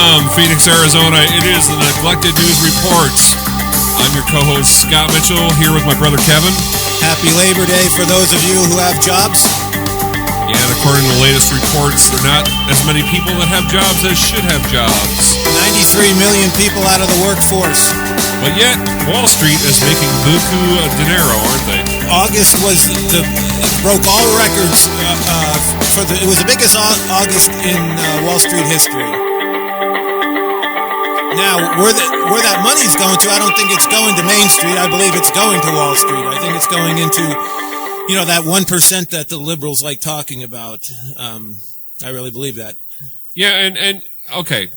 from Phoenix, Arizona. It is the Neglected News Report. I'm your co-host, Scott Mitchell, here with my brother, Kevin. Happy Labor Day for those of you who have jobs. And according to the latest reports, there are not as many people that have jobs as should have jobs. 93 million people out of the workforce. But yet, Wall Street is making buku dinero, aren't they? August broke all records. It was the biggest August in Wall Street history. Now, where that money's going to, I don't think it's going to Main Street. I believe it's going to Wall Street. I think it's going into, that 1% that the liberals like talking about. I really believe that. Yeah, and okay.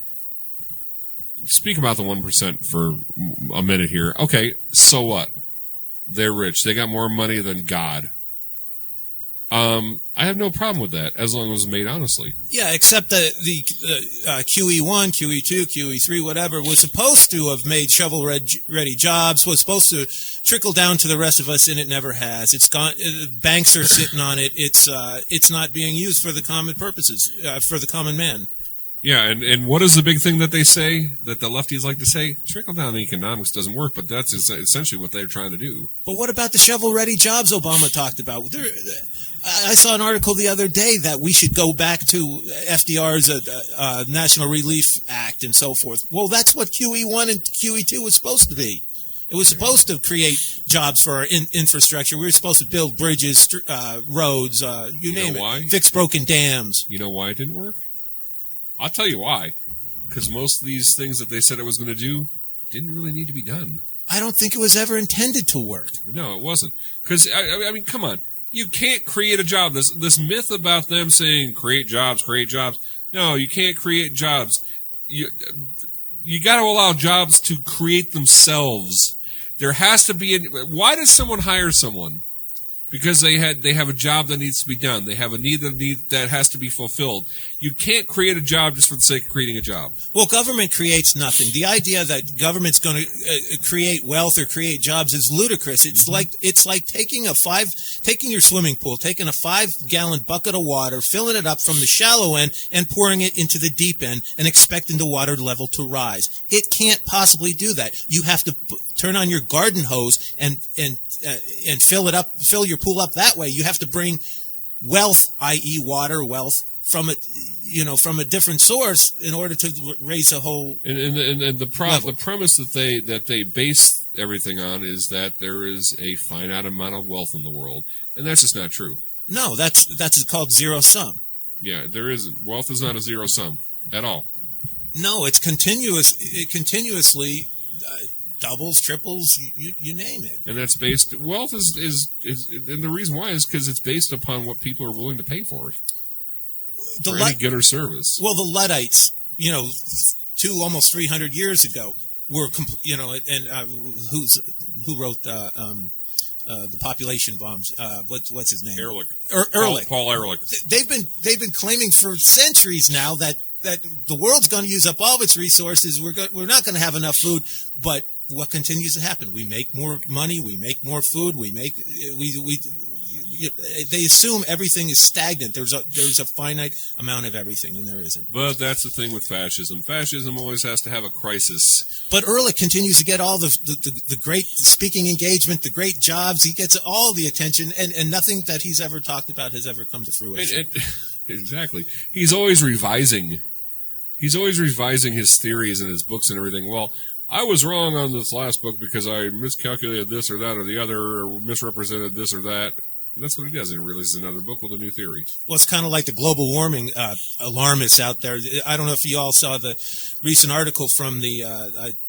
Speak about the 1% for a minute here. Okay, so what? They're rich. They got more money than God. I have no problem with that, as long as it's made honestly. Yeah, except that the QE1, QE2, QE3, whatever, was supposed to have made shovel-ready jobs, was supposed to trickle down to the rest of us, and it never has. It's gone. Banks are sitting on it. It's not being used for the common purposes, for the common man. Yeah, and what is the big thing that they say, that the lefties like to say? Trickle-down economics doesn't work, but that's essentially what they're trying to do. But what about the shovel-ready jobs Obama talked about? I saw an article the other day that we should go back to FDR's National Relief Act and so forth. Well, that's what QE1 and QE2 was supposed to be. It was supposed to create jobs for our infrastructure. We were supposed to build bridges, roads, you name it, fix broken dams. You know why it didn't work? I'll tell you why. Because most of these things that they said it was going to do didn't really need to be done. I don't think it was ever intended to work. No, it wasn't. Because, I mean, come on. You can't create a job. This myth about them saying create jobs. No, you can't create jobs. You got to allow jobs to create themselves. There has to be why does someone hire someone? Because they have a job that needs to be done. They have a need that has to be fulfilled. You can't create a job just for the sake of creating a job. Well, government creates nothing. The idea that government's going to create wealth or create jobs is ludicrous. It's like taking your swimming pool, taking a 5-gallon bucket of water, filling it up from the shallow end and pouring it into the deep end and expecting the water level to rise. It can't possibly do that. You have to turn on your garden hose and fill your pool up that way. You have to bring wealth, i.e. water, wealth, from a different source in order to raise the whole and the premise that they base everything on is that there is a finite amount of wealth in the world, and that's just not true. No, that's called zero sum. Yeah, there isn't. Wealth is not a zero sum at all. No, it's continuous. It continuously doubles, triples, you name it. And that's based. Wealth is and the reason why is because it's based upon what people are willing to pay for it. For any good or service. Well, the Luddites, almost 300 years ago, were, who wrote the population bombs? What's his name? Ehrlich. Ehrlich. Paul Ehrlich. They've been claiming for centuries now that the world's going to use up all of its resources. We're not going to have enough food, but what continues to happen? We make more money, we make more food, they assume everything is stagnant. There's a finite amount of everything, and there isn't. But that's the thing with fascism. Fascism always has to have a crisis. But Ehrlich continues to get all the great speaking engagement, the great jobs. He gets all the attention, and nothing that he's ever talked about has ever come to fruition. Exactly. He's always revising. He's always revising his theories and his books and everything. Well, I was wrong on this last book because I miscalculated this or that or the other, or misrepresented this or that. And that's what he does. He releases another book with a new theory. Well, it's kind of like the global warming alarmists out there. I don't know if you all saw the recent article from the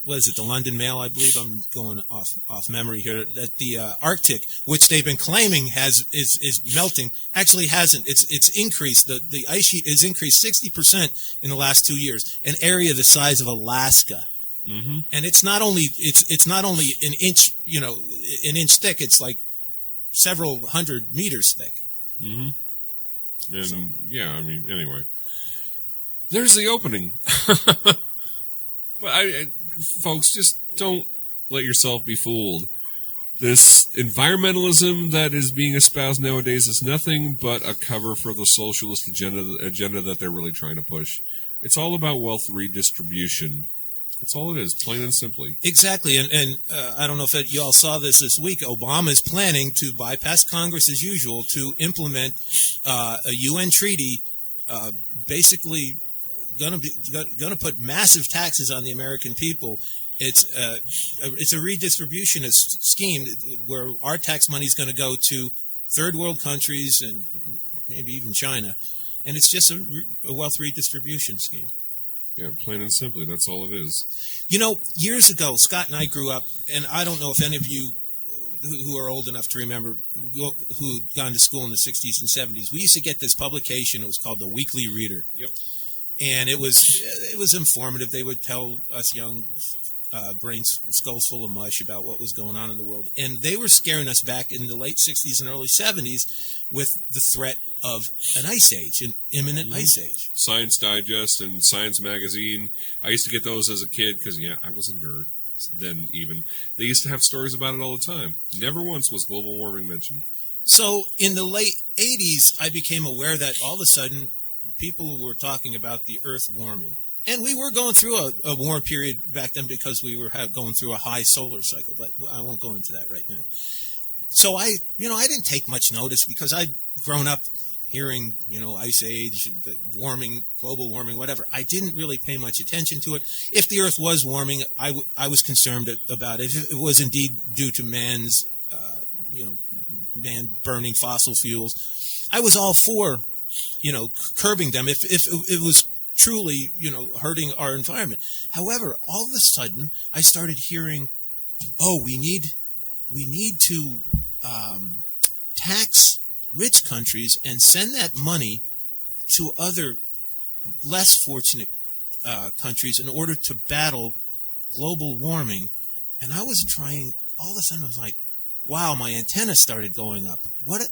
the London Mail, I believe. I'm going off memory here. That the Arctic, which they've been claiming is melting, actually hasn't. It's increased. The ice sheet has increased 60% in the last 2 years. An area the size of Alaska. Mm-hmm. And it's not only an inch thick. It's like several hundred meters thick. Mm-hmm. And yeah, I mean, anyway, there's the opening. But folks, just don't let yourself be fooled. This environmentalism that is being espoused nowadays is nothing but a cover for the socialist agenda that they're really trying to push. It's all about wealth redistribution. That's all it is, plain and simply. Exactly, and I don't know if you all saw this week. Obama is planning to bypass Congress as usual to implement a UN treaty, basically going to put massive taxes on the American people. It's a redistributionist scheme where our tax money is going to go to third world countries and maybe even China, and it's just a wealth redistribution scheme. Yeah, plain and simply, that's all it is. You know, years ago, Scott and I grew up, and I don't know if any of you who are old enough to remember who'd gone to school in the 60s and 70s. We used to get this publication. It was called the Weekly Reader. Yep. And it was informative. They would tell us young brains, skulls full of mush about what was going on in the world. And they were scaring us back in the late 60s and early 70s with the threat of an ice age, an imminent ice age. Science Digest and Science Magazine. I used to get those as a kid because, I was a nerd then even. They used to have stories about it all the time. Never once was global warming mentioned. So in the late 80s, I became aware that all of a sudden people were talking about the Earth warming. And we were going through a warm period back then because we were going through a high solar cycle, but I won't go into that right now. So I didn't take much notice because I'd grown up hearing, ice age, the warming, global warming, whatever. I didn't really pay much attention to it. If the Earth was warming, I was concerned about it. If it was indeed due to man burning fossil fuels, I was all for, curbing them if it was truly, hurting our environment. However, all of a sudden, I started hearing, we need to tax rich countries and send that money to other less fortunate countries in order to battle global warming. And I was trying, all of a sudden I was like, wow, my antenna started going up. What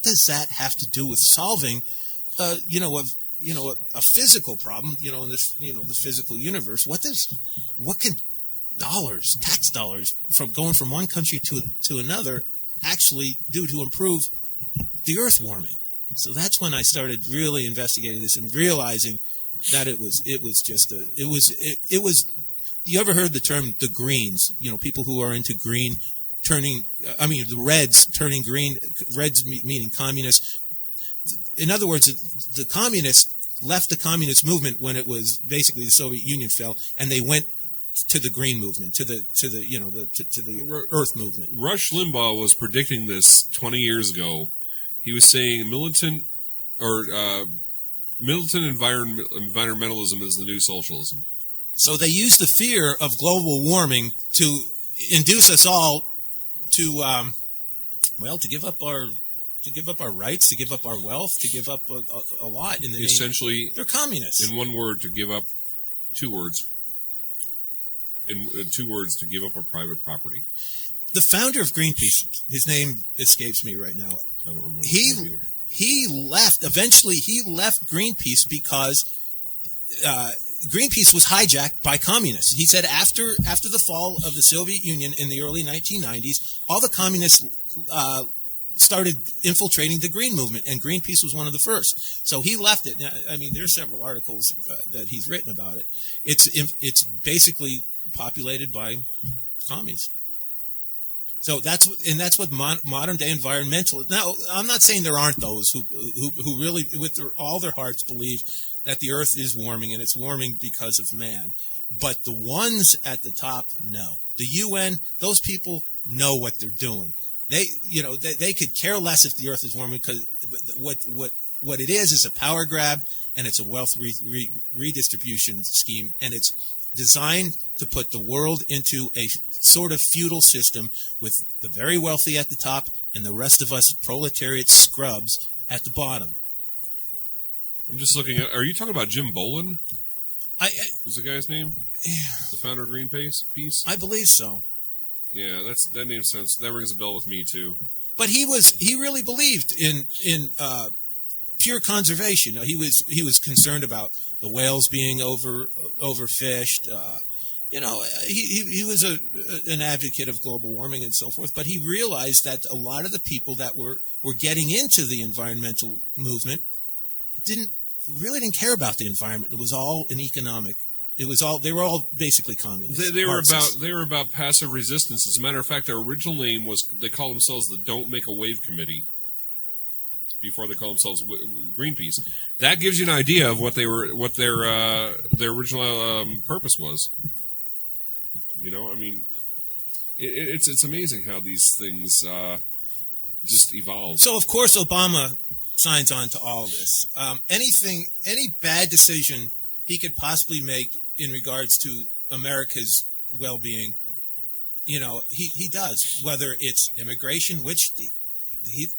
does that have to do with solving, a physical problem, in this, the physical universe? What can tax dollars from going from one country to another actually do to improve the Earth warming? So that's when I started really investigating this and realizing that it was you ever heard the term the Greens? People who are into green the Reds turning green, Reds meaning communists. In other words, the communists left the communist movement when it was basically the Soviet Union fell, and they went to the green movement, to the Earth movement. Rush Limbaugh was predicting this 20 years ago. He was saying militant environmentalism is the new socialism. So they use the fear of global warming to induce us all to give up our rights, to give up our wealth, to give up a lot in the essentially name. They're communists. In one word, to give up two words. In 2 words, to give up our private property. The founder of Greenpeace, his name escapes me right now. I don't remember. He left. Eventually, he left Greenpeace because Greenpeace was hijacked by communists. He said after the fall of the Soviet Union in the early 1990s, all the communists started infiltrating the green movement, and Greenpeace was one of the first. So he left it. Now, there's several articles that he's written about it. It's basically populated by commies. So that's what modern day environmentalists. Now, I'm not saying there aren't those who really, with all their hearts, believe that the Earth is warming and it's warming because of man. But the ones at the top, no. The UN, those people know what they're doing. They could care less if the Earth is warming, because what it is a power grab, and it's a wealth redistribution scheme, and it's designed to put the world into a sort of feudal system with the very wealthy at the top and the rest of us proletariat scrubs at the bottom. I'm just looking at. Are you talking about Jim Bolin? Is the guy's name? Yeah. The founder of Greenpeace? I believe so. Yeah, that name sounds. That rings a bell with me too. But he really believed in pure conservation. He was concerned about the whales being overfished. he was an advocate of global warming and so forth, but he realized that a lot of the people that were getting into the environmental movement didn't care about the environment. It was all an economic. They were all basically communists. They were about passive resistance. As a matter of fact, their original name was, they called themselves the Don't Make a Wave Committee before they called themselves Greenpeace. That gives you an idea of what their original purpose was. It's amazing how these things just evolve. So of course Obama signs on to all of this. Any bad decision he could possibly make in regards to America's well-being, he does. Whether it's immigration, which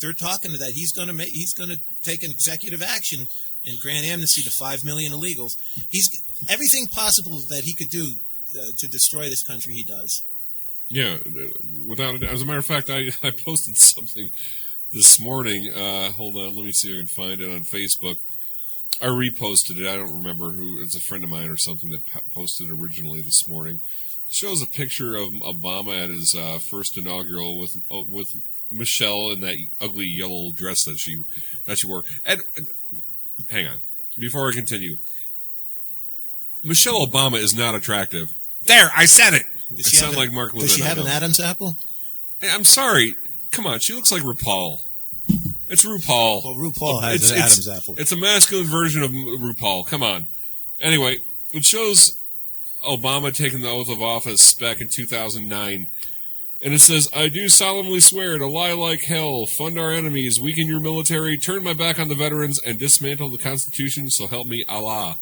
they're talking to that he's going to take an executive action and grant amnesty to 5 million illegals. Everything possible that he could do to destroy this country, he does. Yeah, without it. As a matter of fact, I posted something this morning. Hold on, let me see if I can find it on Facebook. I reposted it. I don't remember who. It's a friend of mine or something that posted it originally this morning. It shows a picture of Obama at his first inaugural with Michelle in that ugly yellow dress that she wore. And hang on, before I continue, Michelle Obama is not attractive. There, I said it. I sound like Mark Levin. Does she have an Adam's apple? Hey, I'm sorry. Come on, she looks like RuPaul. It's RuPaul. Well, RuPaul has an Adam's apple. It's a masculine version of RuPaul. Come on. Anyway, it shows Obama taking the oath of office back in 2009. And it says, I do solemnly swear to lie like hell, fund our enemies, weaken your military, turn my back on the veterans, and dismantle the Constitution, so help me Allah.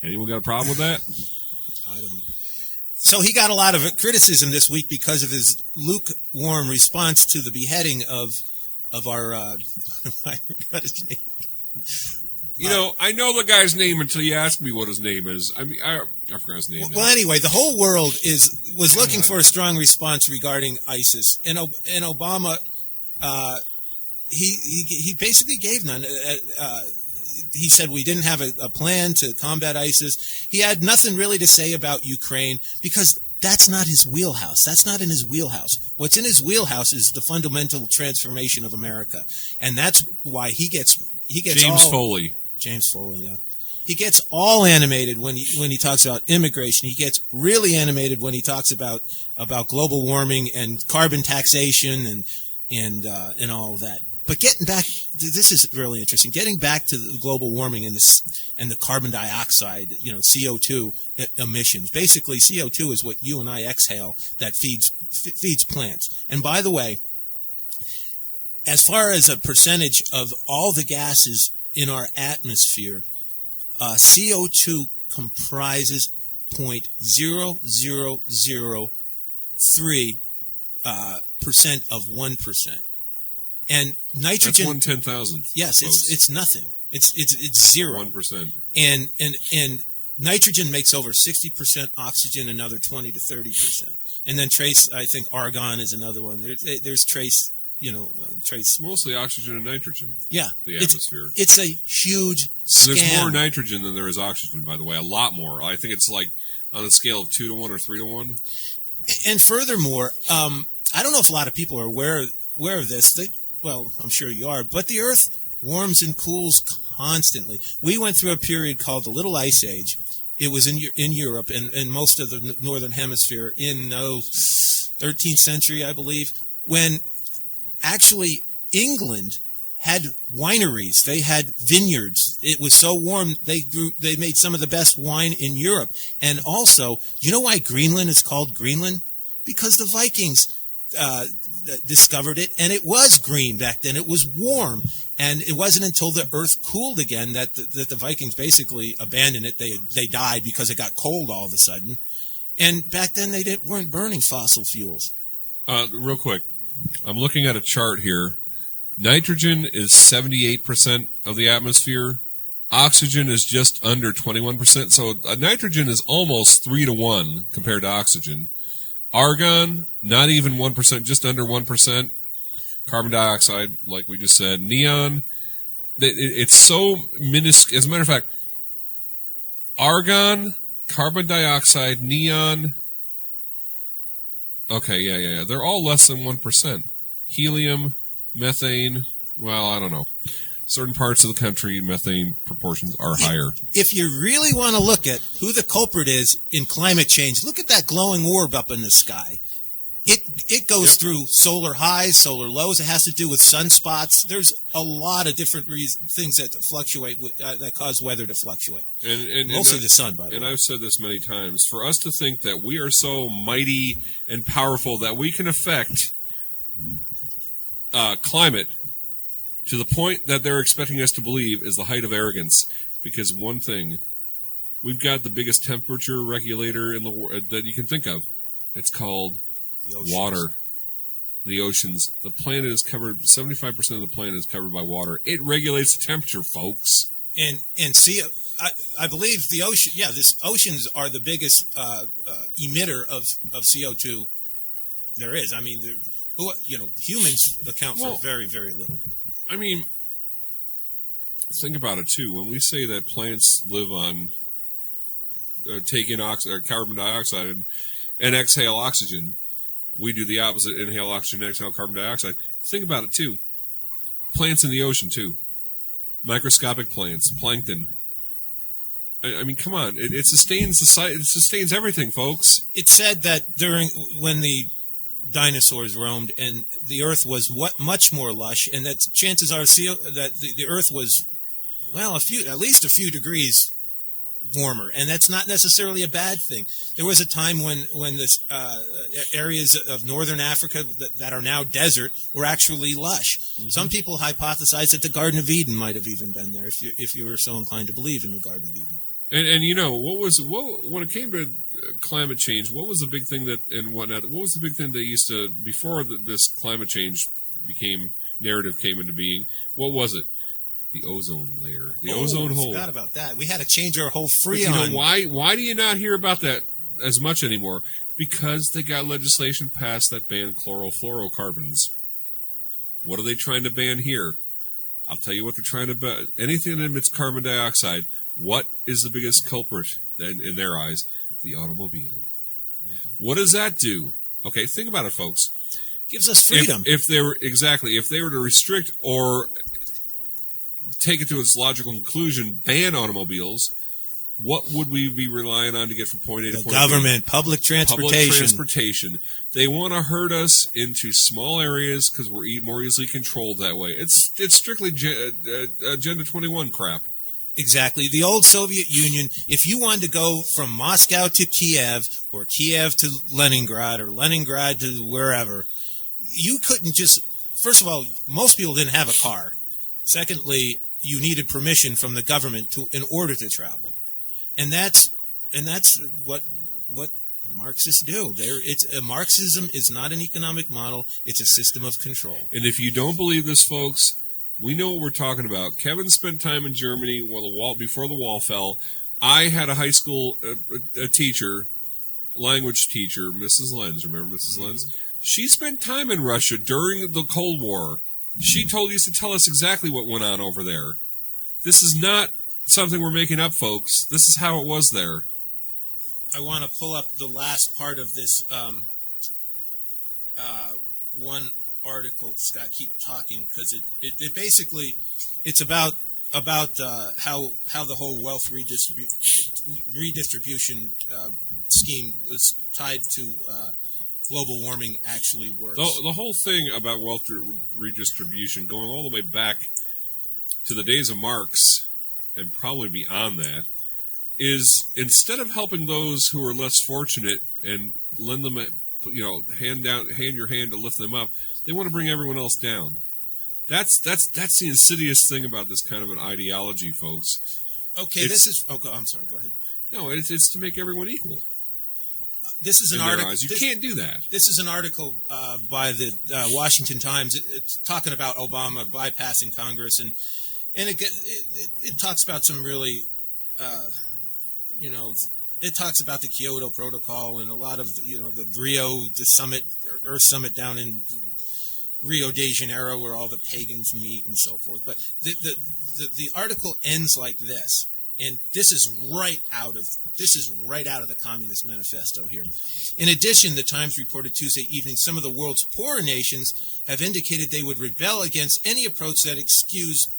Anyone got a problem with that? I don't. So he got a lot of criticism this week because of his lukewarm response to the beheading of our, I forgot his name. I know the guy's name until you ask me what his name is. I forgot his name. Well, anyway, the whole world was looking for a strong response regarding ISIS, and Obama, he basically gave none. He said we didn't have a plan to combat ISIS. He had nothing really to say about Ukraine because that's not his wheelhouse. That's not in his wheelhouse. What's in his wheelhouse is the fundamental transformation of America, and that's why he gets James Foley. James Foley, yeah. He gets all animated when he talks about immigration. He gets really animated when he talks about global warming and carbon taxation and all of that. But getting back, this is really interesting. Getting back to the global warming and the carbon dioxide, CO2 emissions. Basically, CO2 is what you and I exhale that feeds plants. And by the way, as far as a percentage of all the gases in our atmosphere, CO2 comprises 0.0003% of 1%. And nitrogen. That's 1/10,000th. Yes, it's nothing. It's zero. 1%. And nitrogen makes over 60%, oxygen another 20 to 30%. And then trace, I think argon is another one. There's trace. Trace. Mostly oxygen and nitrogen. Yeah. The atmosphere. It's a huge scam. There's more nitrogen than there is oxygen, by the way. A lot more. I think it's like on a scale of 2 to 1 or 3 to 1. And furthermore, I don't know if a lot of people are aware of this. Well, I'm sure you are, but the Earth warms and cools constantly. We went through a period called the Little Ice Age. It was in Europe and most of the Northern Hemisphere in 13th century, I believe, when actually England had wineries. They had vineyards. It was so warm they made some of the best wine in Europe. And also, you know why Greenland is called Greenland? Because the Vikings discovered it, and it was green back then. It was warm, and it wasn't until the Earth cooled again that the Vikings basically abandoned it. They died because it got cold all of a sudden, and back then they weren't burning fossil fuels. Real quick, I'm looking at a chart here. Nitrogen is 78% of the atmosphere. Oxygen is just under 21%. So nitrogen is almost 3 to 1 compared to oxygen. Argon, not even 1%, just under 1%. Carbon dioxide, like we just said. Neon, it's so minuscule. As a matter of fact, argon carbon dioxide, neon. Okay, yeah. They're all less than 1%. Helium, methane. Well, I don't know. Certain parts of the country, methane proportions are higher. If you really want to look at who the culprit is in climate change, look at that glowing orb up in the sky. It goes through solar highs, solar lows. It has to do with sunspots. There's a lot of different things that fluctuate, that cause weather to fluctuate. And mostly the sun, by the way. And I've said this many times. For us to think that we are so mighty and powerful that we can affect climate to the point that they're expecting us to believe is the height of arrogance. Because one thing, we've got the biggest temperature regulator in the world that you can think of. It's called water. The oceans. The planet is covered, 75% of the planet is covered by water. It regulates the temperature, folks. And see, I believe the ocean, oceans are the biggest emitter of CO2 there is. I mean, humans account for very, very little. I mean, think about it too. When we say that plants live on take in carbon dioxide and exhale oxygen, we do the opposite: inhale oxygen, exhale carbon dioxide. Think about it too. Plants in the ocean too, microscopic plants, plankton. I mean, come on! It sustains society. It sustains everything, folks. It's said that when the dinosaurs roamed and the earth was much more lush, and that chances are that the earth was at least a few degrees warmer, and that's not necessarily a bad thing. There was a time when this areas of northern Africa that are now desert were actually lush. Mm-hmm. Some people hypothesize that the Garden of Eden might have even been there, if you were so inclined to believe in the Garden of Eden. And when it came to climate change, what was the big thing what was the big thing they used to, before this climate change narrative came into being, what was it? The ozone layer, the ozone hole. I forgot about that. We had to change our whole freon. Why do you not hear about that as much anymore? Because they got legislation passed that banned chlorofluorocarbons. What are they trying to ban here? I'll tell you what they're trying to ban. Anything that emits carbon dioxide. What is the biggest culprit in their eyes? The automobile. What does that do? Okay, think about it, folks. Gives us freedom. If they were to restrict or take it to its logical conclusion, ban automobiles, what would we be relying on to get from point A to point B? The government, public transportation. They want to herd us into small areas because we're more easily controlled that way. It's strictly Agenda 21 crap. Exactly. The old Soviet Union, if you wanted to go from Moscow to Kiev, or Kiev to Leningrad, or Leningrad to wherever, you couldn't just, first of all, most people didn't have a car. Secondly, you needed permission from the government in order to travel. And that's what Marxists do. Marxism is not an economic model, it's a system of control. And if you don't believe this, folks, we know what we're talking about. Kevin spent time in Germany before the wall fell. I had a high school teacher, language teacher, Mrs. Lenz. Remember Mrs. Lenz? She spent time in Russia during the Cold War. She used to tell us exactly what went on over there. This is not something we're making up, folks. This is how it was there. I want to pull up the last part of this one article. Scott, keep talking, because it basically, it's about how the whole wealth redistribution scheme is tied to global warming actually works. The whole thing about wealth redistribution, going all the way back to the days of Marx and probably beyond that, is instead of helping those who are less fortunate and lend them, hand your hand to lift them up, they want to bring everyone else down. That's the insidious thing about this kind of an ideology, folks. Okay, I'm sorry. Go ahead. No, it's to make everyone equal. This is an article. You can't do that. This is an article by the Washington Times. It's talking about Obama bypassing Congress, and it talks about some really, it talks about the Kyoto Protocol and a lot of the Earth Summit down in Rio de Janeiro, where all the pagans meet and so forth. But the article ends like this: And this is right out of the Communist Manifesto here. In addition, the Times reported Tuesday evening some of the world's poorer nations have indicated they would rebel against any approach that excused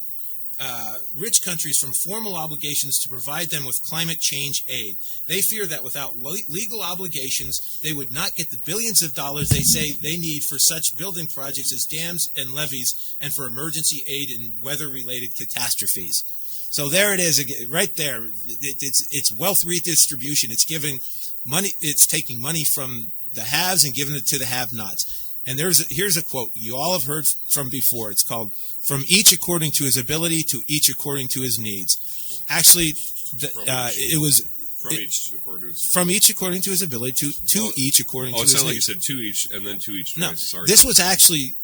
rich countries from formal obligations to provide them with climate change aid. They fear that without legal obligations, they would not get the billions of dollars they say they need for such building projects as dams and levees and for emergency aid in weather-related catastrophes. So there it is, right there. It's wealth redistribution. It's giving money. It's taking money from the haves and giving it to the have-nots. And here's a quote you all have heard from before. It's called "From each according to his ability, to each according to his needs." Actually, it was from each according to his from each according to his ability, to each according to his needs. Oh, it sounded like you said to each and then to each. No, twice. Sorry. This was actually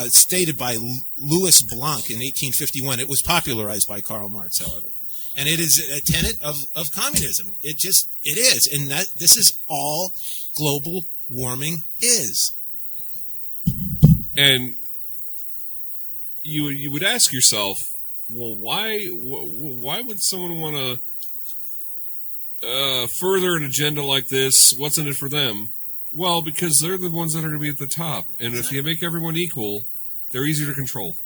stated by Louis Blanc in 1851. It was popularized by Karl Marx, however. And it is a tenet of communism. It is. And this is all global warming is. And you would ask yourself, well, why would someone want to further an agenda like this? What's in it for them? Well, because they're the ones that are going to be at the top. And if you make everyone equal, they're easier to control.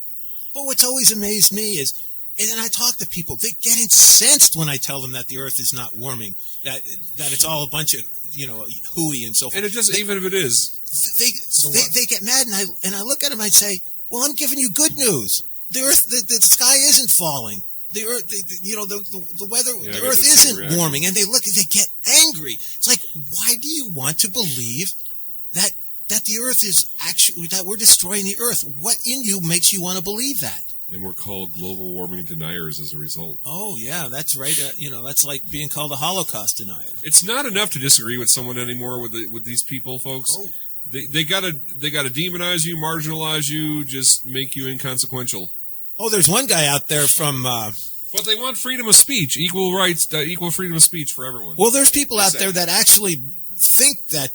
But what's always amazed me is, and I talk to people, they get incensed when I tell them that the Earth is not warming, that it's all a bunch of, hooey and so forth. And it doesn't, even if it is. They get mad, and I look at them, I'd say, well, I'm giving you good news. The Earth, the sky isn't falling. The Earth, the weather, the Earth isn't warming, and they get angry. It's like, why do you want to believe that the Earth is actually, that we're destroying the Earth? What in you makes you want to believe that? And we're called global warming deniers as a result. Oh yeah, that's right. That's like being called a Holocaust denier. It's not enough to disagree with someone anymore with these people, folks. Oh. They gotta demonize you, marginalize you, just make you inconsequential. Oh, there's one guy out there from. But they want freedom of speech, equal rights, equal freedom of speech for everyone. Well, there's people out there that actually think that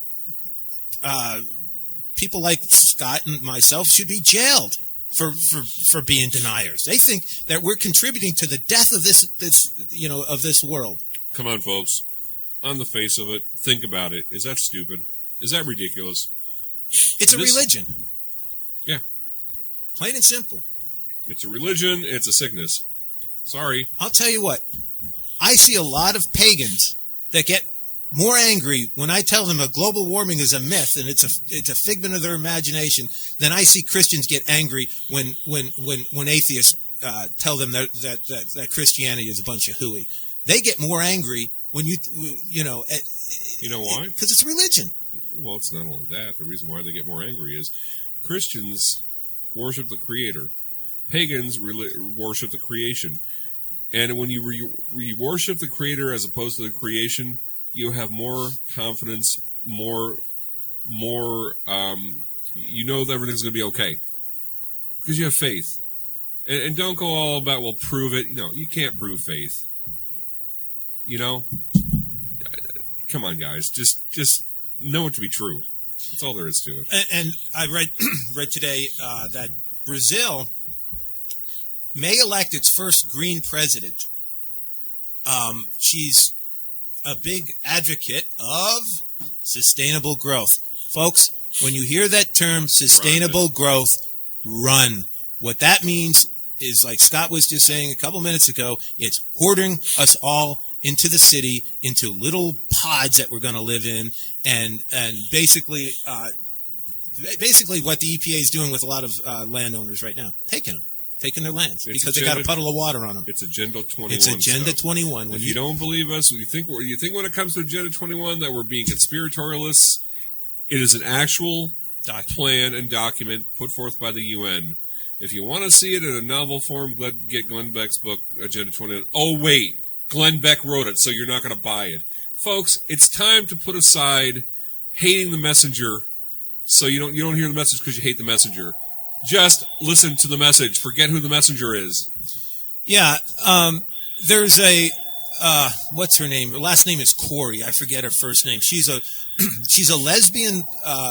people like Scott and myself should be jailed for being deniers. They think that we're contributing to the death of this world. Come on, folks. On the face of it, think about it. Is that stupid? Is that ridiculous? It's a religion. Yeah. Plain and simple. It's a religion. It's a sickness. Sorry. I'll tell you what. I see a lot of pagans that get more angry when I tell them that global warming is a myth and it's a figment of their imagination than I see Christians get angry when atheists tell them that Christianity is a bunch of hooey. They get more angry when you know why? Because it's religion. Well, it's not only that. The reason why they get more angry is Christians worship the Creator. Pagans worship the creation. And when you worship the Creator as opposed to the creation, you have more confidence, more you know that everything's going to be okay. Because you have faith. And don't go all about, well, prove it. No, you can't prove faith. Come on, guys. Just know it to be true. That's all there is to it. And I read today that Brazil may elect its first green president. She's a big advocate of sustainable growth. Folks, when you hear that term, sustainable growth, run. What that means is, like Scott was just saying a couple minutes ago, it's hoarding us all into the city, into little pods that we're going to live in, and basically what the EPA is doing with a lot of landowners right now, taking their lands because they got a puddle of water on them. It's Agenda 21. It's Agenda 21. If you don't believe us, you think when it comes to Agenda 21 that we're being conspiratorialists, it is an actual plan and document put forth by the UN. If you want to see it in a novel form, get Glenn Beck's book, Agenda 21. Oh, wait. Glenn Beck wrote it, so you're not going to buy it. Folks, it's time to put aside hating the messenger so you don't hear the message because you hate the messenger. Just listen to the message. Forget who the messenger is. Yeah, there's a what's her name? Her last name is Corey. I forget her first name. She's a lesbian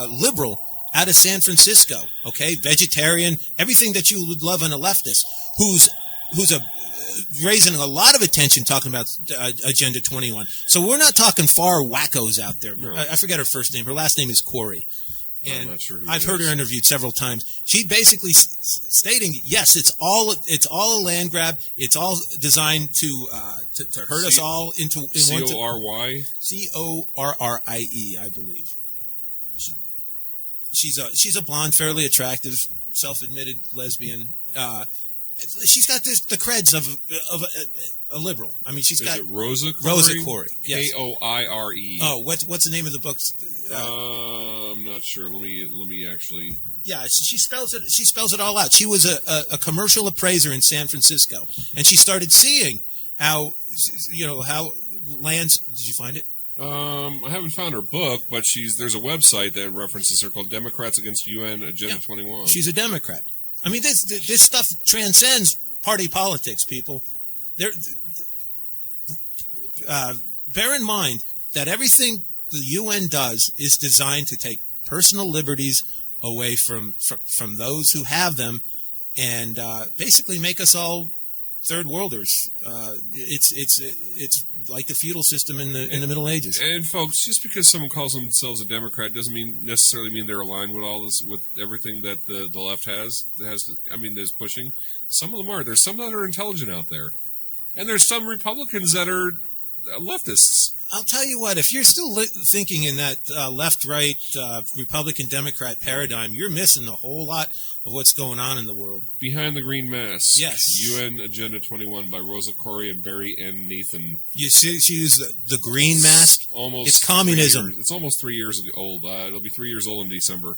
liberal out of San Francisco. Okay, vegetarian, everything that you would love in a leftist. Who's raising a lot of attention talking about Agenda 21. So we're not talking far wackos out there. No. I forget her first name. Her last name is Corey. And I'm not sure who I've it heard is. her interviewed several times. She basically stating, yes, it's all a land grab. It's all designed to hurt us all into in one. C-O-R-Y? C-O-R-R-I-E, I believe. She's a blonde, fairly attractive, self-admitted lesbian. She's got the creds of a liberal. I mean, she's got. Is it Rosa Corey? Rosa Corey. Yes. K-O-I-R-E. Oh, what's the name of the book? I'm not sure. Let me actually. Yeah, she spells it. She spells it all out. She was a commercial appraiser in San Francisco, and she started seeing how lands. Did you find it? I haven't found her book, but there's a website that references her called Democrats Against UN Agenda 21. She's a Democrat. I mean, this stuff transcends party politics, people. Bear in mind that everything the UN does is designed to take personal liberties away from those who have them, and basically make us all third worlders. It's like the feudal system in the Middle Ages. And folks, just because someone calls themselves a Democrat doesn't necessarily mean they're aligned with all this, with everything that the left is pushing. Some of them are. There's some that are intelligent out there, and there's some Republicans that are leftists. I'll tell you what, if you're still thinking in that left-right Republican-Democrat paradigm, you're missing a whole lot of what's going on in the world. Behind the Green Mask. Yes. UN Agenda 21 by Rosa Corey and Barry N. Nathan. You see, she used the Green Mask. It's communism. It's almost 3 years old. It'll be 3 years old in December.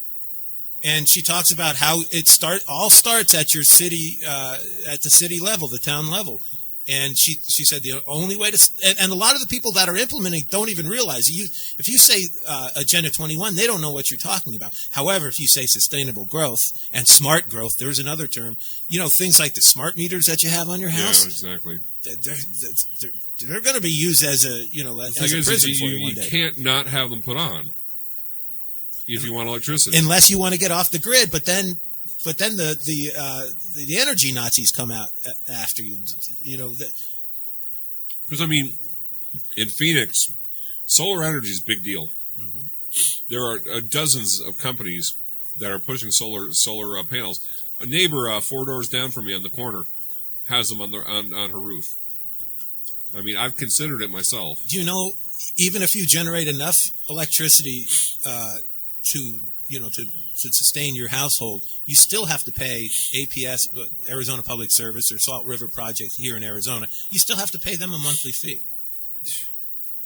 And she talks about how it all starts at your city, at the city level, the town level. And she said the only way to, and a lot of the people that are implementing don't even realize if you say Agenda 21, they don't know what you're talking about. However, if you say sustainable growth and smart growth, there's another term. Things like the smart meters that you have on your house. Yeah, exactly. They're going to be used as a prison for you one day. You can't not have them put on if you want electricity, unless you want to get off the grid. But then the energy Nazis come out after you. Because in Phoenix, solar energy is a big deal. Mm-hmm. There are dozens of companies that are pushing solar panels. A neighbor 4 doors down from me on the corner has them on her roof. I've considered it myself. Do you know, even if you generate enough electricity to sustain your household, you still have to pay APS, Arizona Public Service, or Salt River Project here in Arizona. You still have to pay them a monthly fee. It's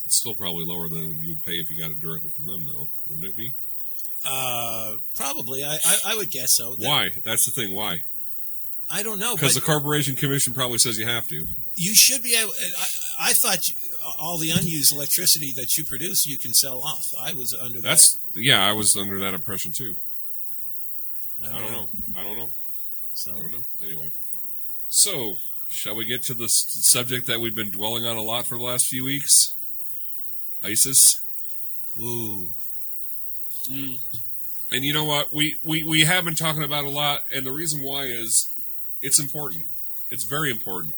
still probably lower than you would pay if you got it directly from them, though, wouldn't it be? Probably. I would guess so. Why? That's the thing. Why? I don't know. Because the Corporation Commission probably says you have to. You should be able. I thought all the unused electricity that you produce, you can sell off. I was under that. I was under that impression too. I don't know. I don't know. Anyway, so shall we get to the subject that we've been dwelling on a lot for the last few weeks? ISIS. Ooh. And you know what? We have been talking about it a lot, and the reason why is it's important. It's very important.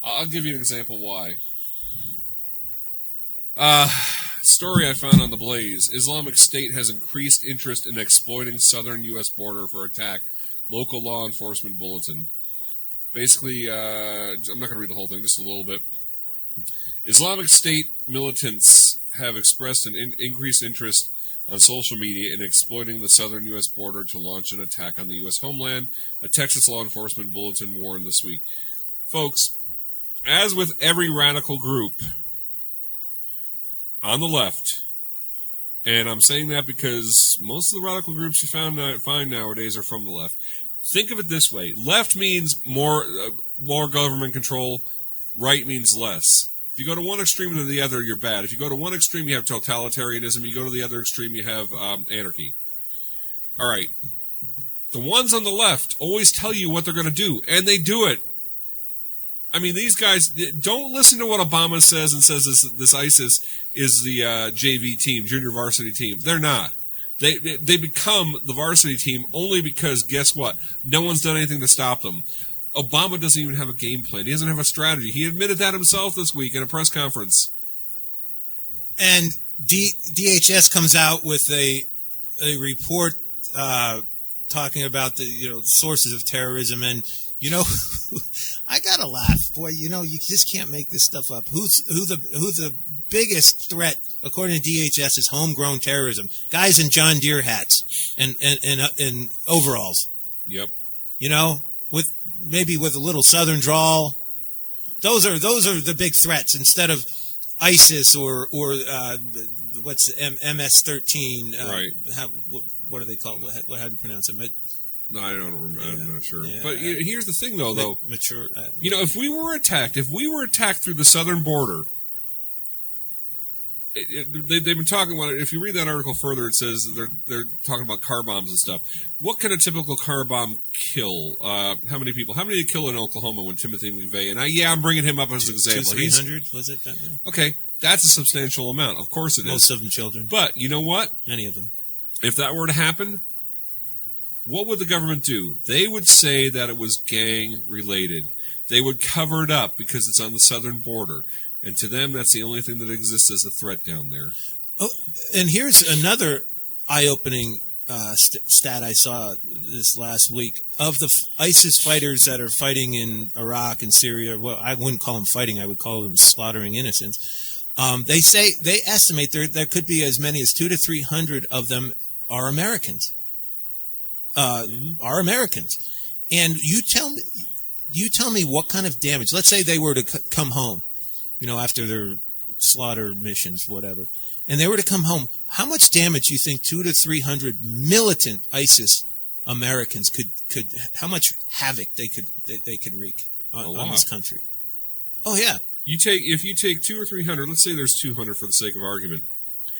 I'll give you an example why. Story I found on the Blaze. Islamic State has increased interest in exploiting southern U.S. border for attack. Local law enforcement bulletin. Basically, I'm not going to read the whole thing, just a little bit. Islamic State militants have expressed an increased interest on social media in exploiting the southern U.S. border to launch an attack on the U.S. homeland, a Texas law enforcement bulletin warned this week. Folks, as with every radical group on the left, and I'm saying that because most of the radical groups you find nowadays are from the left. Think of it this way. Left means more government control. Right means less. If you go to one extreme to the other, you're bad. If you go to one extreme, you have totalitarianism. You go to the other extreme, you have anarchy. All right. The ones on the left always tell you what they're going to do, and they do it. These guys, don't listen to what Obama says and says this ISIS is the JV team, junior varsity team. They're not. They become the varsity team only because, guess what? No one's done anything to stop them. Obama doesn't even have a game plan. He doesn't have a strategy. He admitted that himself this week in a press conference. And DHS comes out with a report talking about the sources of terrorism, and I gotta laugh, boy. You just can't make this stuff up. Who's the biggest threat according to DHS is homegrown terrorism? Guys in John Deere hats and overalls. Yep. With a little Southern drawl. Those are the big threats instead of ISIS or what's MS-13. Right. What are they called? How do you pronounce it? No, I don't remember. Yeah. I'm not sure. Yeah, but here's the thing, though. Mature. If we were attacked through the southern border, they've been talking about it. If you read that article further, it says they're talking about car bombs and stuff. What can a typical car bomb kill? How many people? How many did they kill in Oklahoma when Timothy McVeigh? And I'm bringing him up as an example. 300 was it that many? Okay, that's a substantial amount. Of course it is. Most of them children. But you know what? Many of them. If that were to happen, what would the government do? They would say that it was gang related. They would cover it up because it's on the southern border. And to them, that's the only thing that exists as a threat down there. Oh, and here's another eye-opening stat I saw this last week. Of the ISIS fighters that are fighting in Iraq and Syria, well, I wouldn't call them fighting. I would call them slaughtering innocents. They estimate there could be as many as 200 to 300 of them are Americans. Are Americans. And you tell me what kind of damage. Let's say they were to come home. After their slaughter missions, whatever, and they were to come home, how much damage do you think 200 to 300 militant ISIS Americans could how much havoc they could wreak on this country? Oh yeah. If you take 200 or 300, let's say there's 200 for the sake of argument.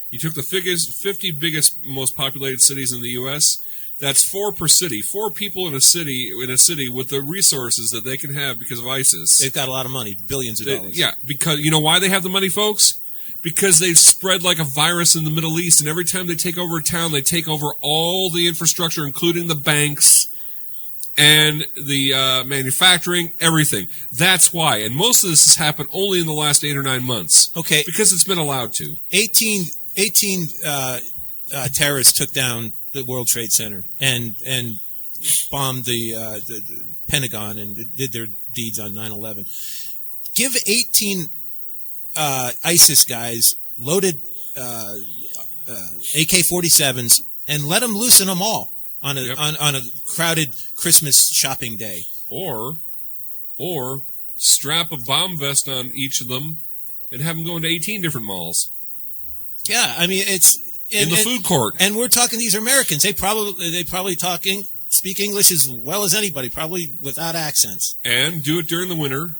You took the 50 biggest, most populated cities in the U.S. That's 4 per city. 4 people in a city with the resources that they can have because of ISIS. They've got a lot of money, billions of dollars. Yeah, because you know why they have the money, folks? Because they've spread like a virus in the Middle East, and every time they take over a town, they take over all the infrastructure, including the banks and the manufacturing, everything. That's why. And most of this has happened only in the last 8 or 9 months. Okay. Because it's been allowed to. 18 terrorists took down the World Trade Center and bombed the Pentagon and did their deeds on 9/11. Give 18 ISIS guys loaded AK-47s and let them loosen them all on a crowded Christmas shopping day. Or strap a bomb vest on each of them and have them go into 18 different malls. Yeah, I mean it's. In the food court. And we're talking these are Americans. They probably speak English as well as anybody, probably without accents. And do it during the winter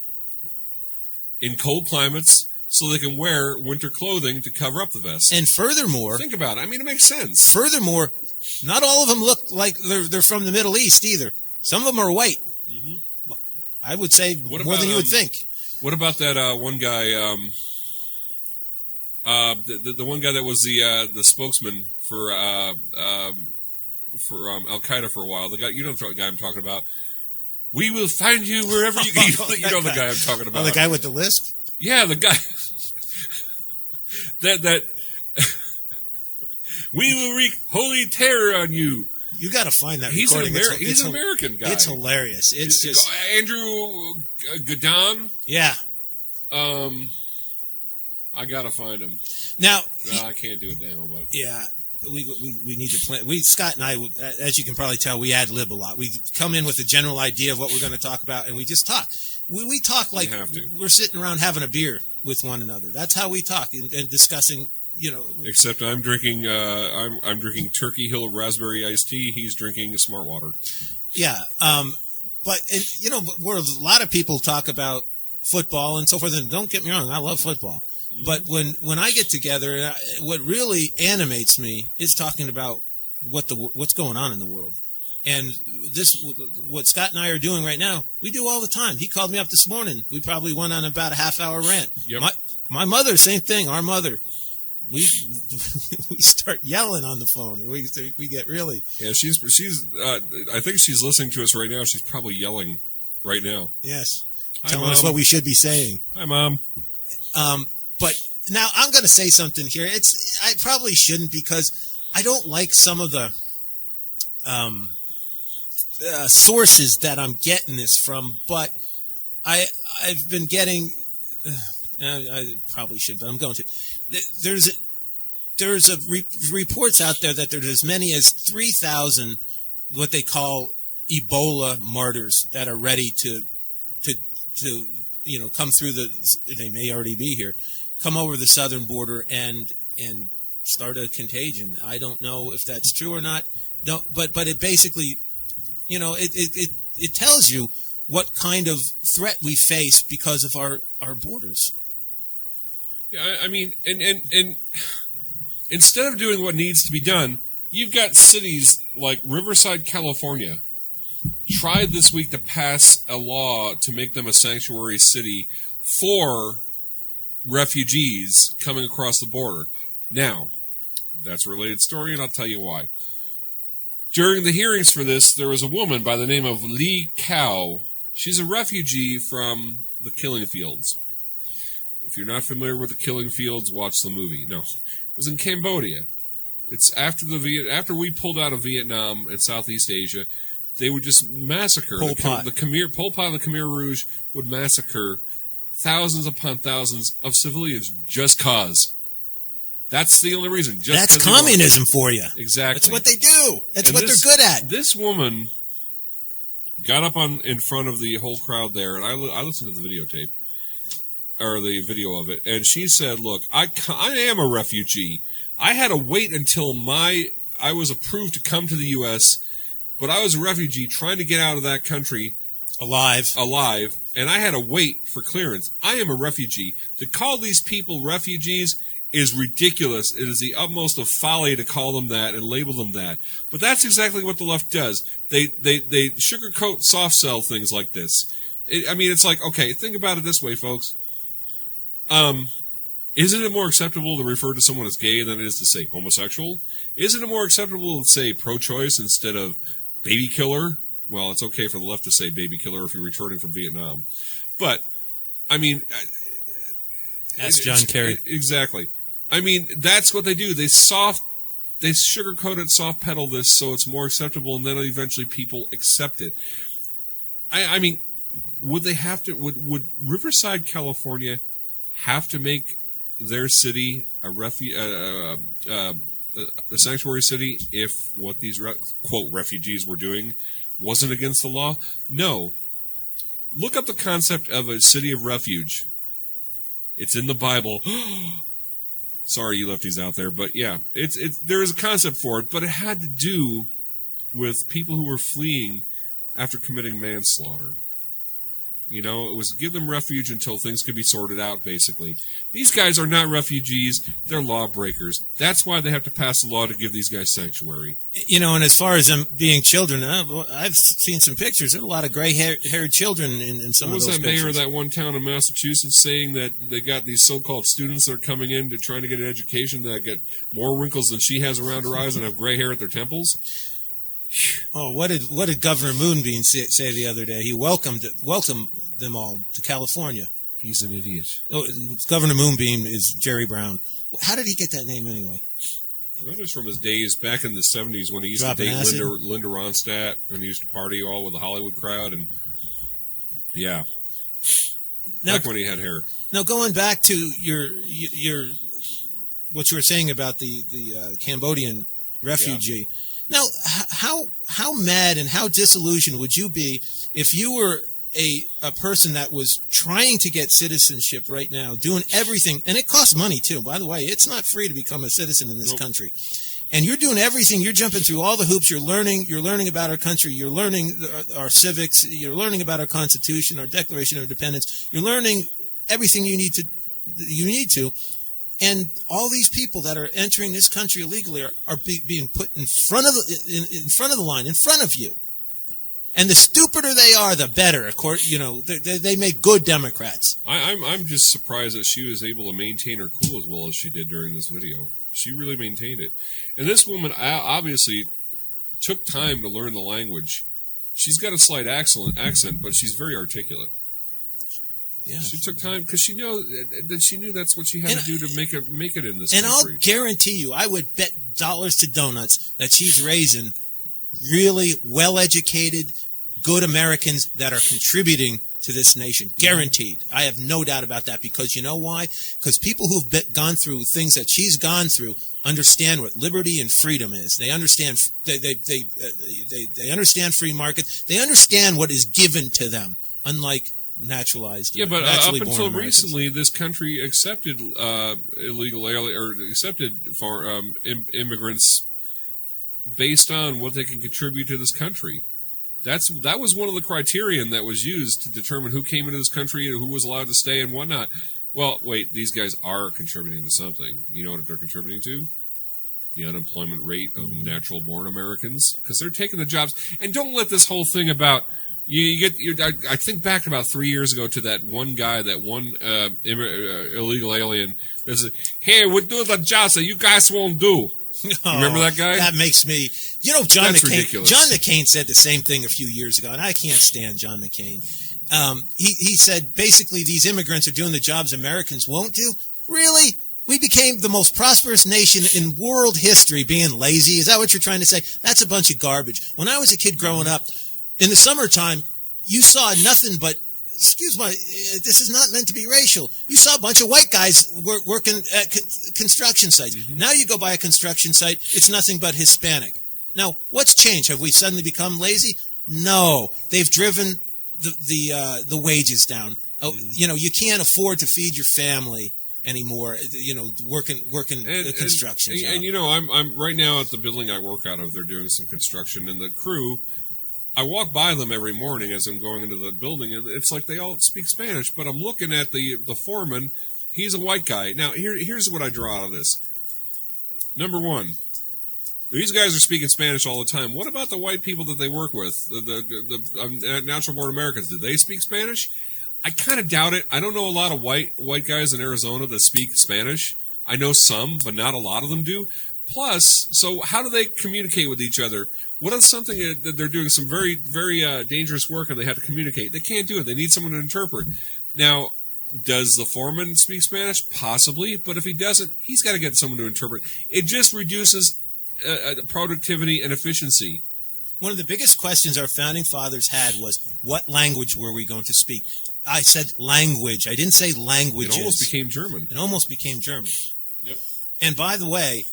in cold climates so they can wear winter clothing to cover up the vest. And furthermore, think about it. I mean, it makes sense. Furthermore, not all of them look like they're from the Middle East either. Some of them are white. Mm-hmm. I would say more than you would think. What about that one guy? The one guy that was the spokesman for Al Qaeda for a while. The guy, the guy I'm talking about. We will find you wherever you. You know the guy I'm talking about. Oh, the guy with the lisp. Yeah, the guy. that we will wreak holy terror on you. You got to find that he's recording. He's an American guy. It's hilarious. It's just Andrew Gadon. Yeah. I gotta find him. Now I can't do it now, but yeah, we need to plan. Scott and I, as you can probably tell, we ad lib a lot. We come in with a general idea of what we're going to talk about, and we just talk. We talk like we're sitting around having a beer with one another. That's how we talk and discussing. Except I'm drinking. I'm drinking Turkey Hill raspberry iced tea. He's drinking Smart Water. Yeah, but where a lot of people talk about football and so forth. And don't get me wrong, I love football. But when I get together, what really animates me is talking about what's going on in the world. And what Scott and I are doing right now, we do all the time. He called me up this morning. We probably went on about a half-hour rant. Yep. My mother, same thing. Our mother, we start yelling on the phone. And we get really. Yeah, she's. I think she's listening to us right now. She's probably yelling. right now. Yes. Hi, Telling Mom. us what we should be saying. Hi, Mom. But now I'm going to say something here. I probably shouldn't because I don't like some of the sources that I'm getting this from. But I've been getting. I probably should, but I'm going to. There's reports out there that there's as many as 3,000 what they call Ebola martyrs that are ready to come through they may already be here, come over the southern border and start a contagion. I don't know if that's true or not. No, but it basically, it tells you what kind of threat we face because of our borders. Yeah, I mean, and instead of doing what needs to be done, you've got cities like Riverside, California, tried this week to pass a law to make them a sanctuary city for refugees coming across the border. Now, that's a related story, and I'll tell you why. During the hearings for this, there was a woman by the name of Lee Cow. She's a refugee from the Killing Fields. If you're not familiar with the Killing Fields, watch the movie. No, it was in Cambodia. It's after we pulled out of Vietnam and Southeast Asia, they would just massacre. Pol Pot. Pol Pot and the Khmer Rouge would massacre thousands upon thousands of civilians just cause. That's the only reason. That's communism for you. Exactly. That's what they do. That's what they're good at. This woman got up in front of the whole crowd there, and I listened to the videotape. Or the video of it, and she said, look, I am a refugee. I had to wait until I was approved to come to the U.S., but I was a refugee trying to get out of that country alive, and I had to wait for clearance. I am a refugee. To call these people refugees is ridiculous. It is the utmost of folly to call them that and label them that. But that's exactly what the left does. They sugarcoat soft sell things like this. It's like, okay, think about it this way, folks. Isn't it more acceptable to refer to someone as gay than it is to say homosexual? Isn't it more acceptable to say pro-choice instead of baby killer? Well, it's okay for the left to say baby killer if you're returning from Vietnam. But, Ask John Kerry. Exactly. That's what they do. They sugarcoat it, soft pedal this so it's more acceptable, and then eventually people accept it. Would they have to, would Riverside, California have to make their city a sanctuary city if what these quote refugees were doing wasn't against the law? No. Look up the concept of a city of refuge. It's in the Bible. Sorry, you lefties out there, but yeah, there is a concept for it, but it had to do with people who were fleeing after committing manslaughter. It was give them refuge until things could be sorted out, basically. These guys are not refugees. They're lawbreakers. That's why they have to pass a law to give these guys sanctuary. And as far as them being children, I've seen some pictures. There's a lot of gray-haired children in some of those pictures. Was that mayor of that one town in Massachusetts saying that they got these so-called students that are coming in to trying to get an education that get more wrinkles than she has around her eyes and have gray hair at their temples? Oh, what did Governor Moonbeam say the other day? He welcomed them all to California. He's an idiot. Oh, Governor Moonbeam is Jerry Brown. How did he get that name anyway? Well, just from his days back in the 70s when he used to date Linda Ronstadt and he used to party all with the Hollywood crowd, and yeah, back when he had hair. Now, going back to your what you were saying about the Cambodian refugee. Yeah. Now, how mad and how disillusioned would you be if you were a person that was trying to get citizenship right now, doing everything, and it costs money too, by the way. It's not free to become a citizen in this country. And you're doing everything, you're jumping through all the hoops, you're learning about our country, you're learning our civics, you're learning about our Constitution, our Declaration of Independence, you're learning everything you need to. And all these people that are entering this country illegally are being put in front of the line, in front of you. And the stupider they are, the better. Of course, they make good Democrats. I'm just surprised that she was able to maintain her cool as well as she did during this video. She really maintained it. And this woman obviously took time to learn the language She's got a slight accent, but she's very articulate. Yeah, she took time because she knew that's what she had to do to make it in this country. And I'll guarantee you, I would bet dollars to donuts that she's raising really well-educated, good Americans that are contributing to this nation. Guaranteed. I have no doubt about that, because you know why? Because people who've gone through things that she's gone through understand what liberty and freedom is. They understand they understand free market. They understand what is given to them, unlike naturalized. Yeah, but up until Americans. Recently, this country accepted illegal alien or accepted immigrants based on what they can contribute to this country. That was one of the criterion that was used to determine who came into this country and who was allowed to stay and whatnot. Well, wait, these guys are contributing to something. You know what they're contributing to? The unemployment rate of natural-born Americans, because they're taking the jobs. And don't let this whole thing about I think back about 3 years ago to that one guy, that one illegal alien. There's hey, we'll do the jobs that you guys won't do. Remember that guy? That makes me, John That's McCain. Ridiculous. John McCain said the same thing a few years ago, and I can't stand John McCain. He said basically these immigrants are doing the jobs Americans won't do. Really? We became the most prosperous nation in world history being lazy. Is that what you're trying to say? That's a bunch of garbage. When I was a kid growing up, in the summertime, you saw nothing but, excuse me, this is not meant to be racial. You saw a bunch of white guys working at construction sites. Mm-hmm. Now you go by a construction site, it's nothing but Hispanic. Now, what's changed? Have we suddenly become lazy? No. They've driven the wages down. Mm-hmm. You can't afford to feed your family anymore, working the construction job. And I'm right now at the building I work out of, they're doing some construction, and the crew, I walk by them every morning as I'm going into the building, and it's like they all speak Spanish, but I'm looking at the foreman. He's a white guy. Now, here's what I draw out of this. Number one, these guys are speaking Spanish all the time. What about the white people that they work with, the natural-born Americans? Do they speak Spanish? I kind of doubt it. I don't know a lot of white guys in Arizona that speak Spanish. I know some, but not a lot of them do. Plus, so how do they communicate with each other? What is something that they're doing some very, very dangerous work and they have to communicate? They can't do it. They need someone to interpret. Now, does the foreman speak Spanish? Possibly, but if he doesn't, he's got to get someone to interpret. It just reduces productivity and efficiency. One of the biggest questions our founding fathers had was, what language were we going to speak? I said language. I didn't say languages. It almost became German. It almost became German. Yep. And by the way,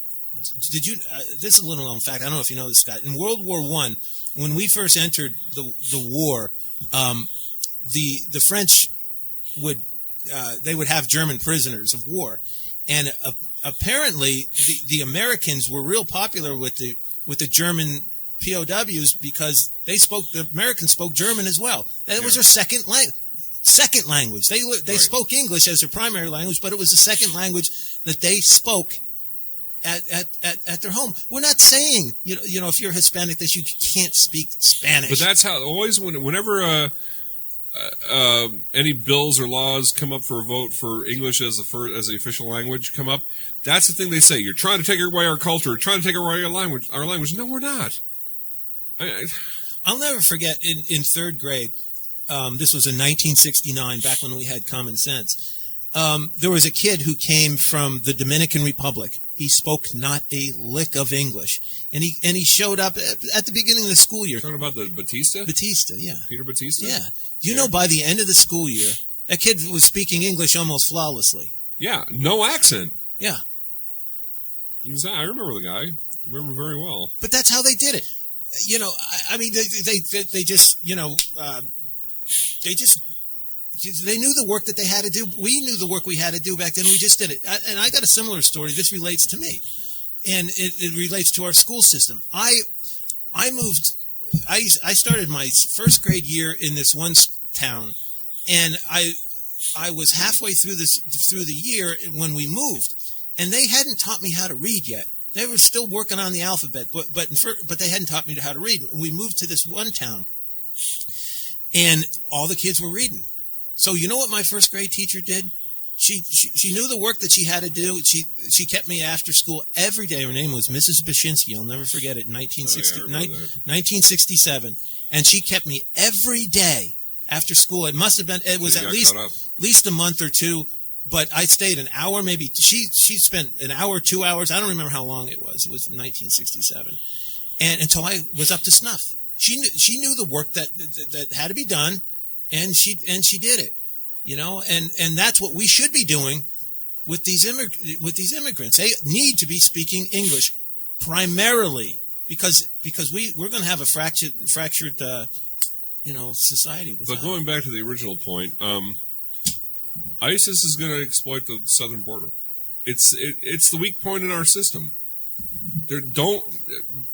did you? This is a little known fact. I don't know if you know this, Scott. In World War I, when we first entered the war, the French would have German prisoners of war, and apparently the Americans were real popular with the German POWs because the Americans spoke German as well. That was their second language. They right. spoke English as their primary language, but it was the second language that they spoke at their home. We're not saying, if you're Hispanic that you can't speak Spanish. But that's how always whenever any bills or laws come up for a vote for English as the official language come up, that's the thing they say. You're trying to take away our culture, trying to take away our language. No, we're not. I'll never forget in third grade. This was in 1969, back when we had common sense. There was a kid who came from the Dominican Republic. He spoke not a lick of English, and he showed up at the beginning of the school year. Talking about the Batista? Batista, yeah. Peter Batista? Yeah. You know, by the end of the school year, that kid was speaking English almost flawlessly. Yeah, no accent. Yeah. I remember the guy. I remember him very well. But that's how they did it. They knew the work that they had to do. We knew the work we had to do back then. We just did it. And I got a similar story. This relates to me, and it relates to our school system. I started my first grade year in this one town, and I was halfway through the year when we moved, and they hadn't taught me how to read yet. They were still working on the alphabet, but they hadn't taught me how to read. We moved to this one town, and all the kids were reading. So you know what my first grade teacher did? She knew the work that she had to do. She kept me after school every day. Her name was Mrs. Bashinsky. I'll never forget it. 1967. and she kept me every day after school. It was at least a month or two, but I stayed an hour, maybe. She spent an hour, 2 hours. I don't remember how long it was. It was 1967, and until I was up to snuff. She knew the work that had to be done, and she did it, and that's what we should be doing with these immigrants. They need to be speaking English primarily because we're going to have a fractured society. But going back to the original point, ISIS is going to exploit the southern border. It's the weak point in our system.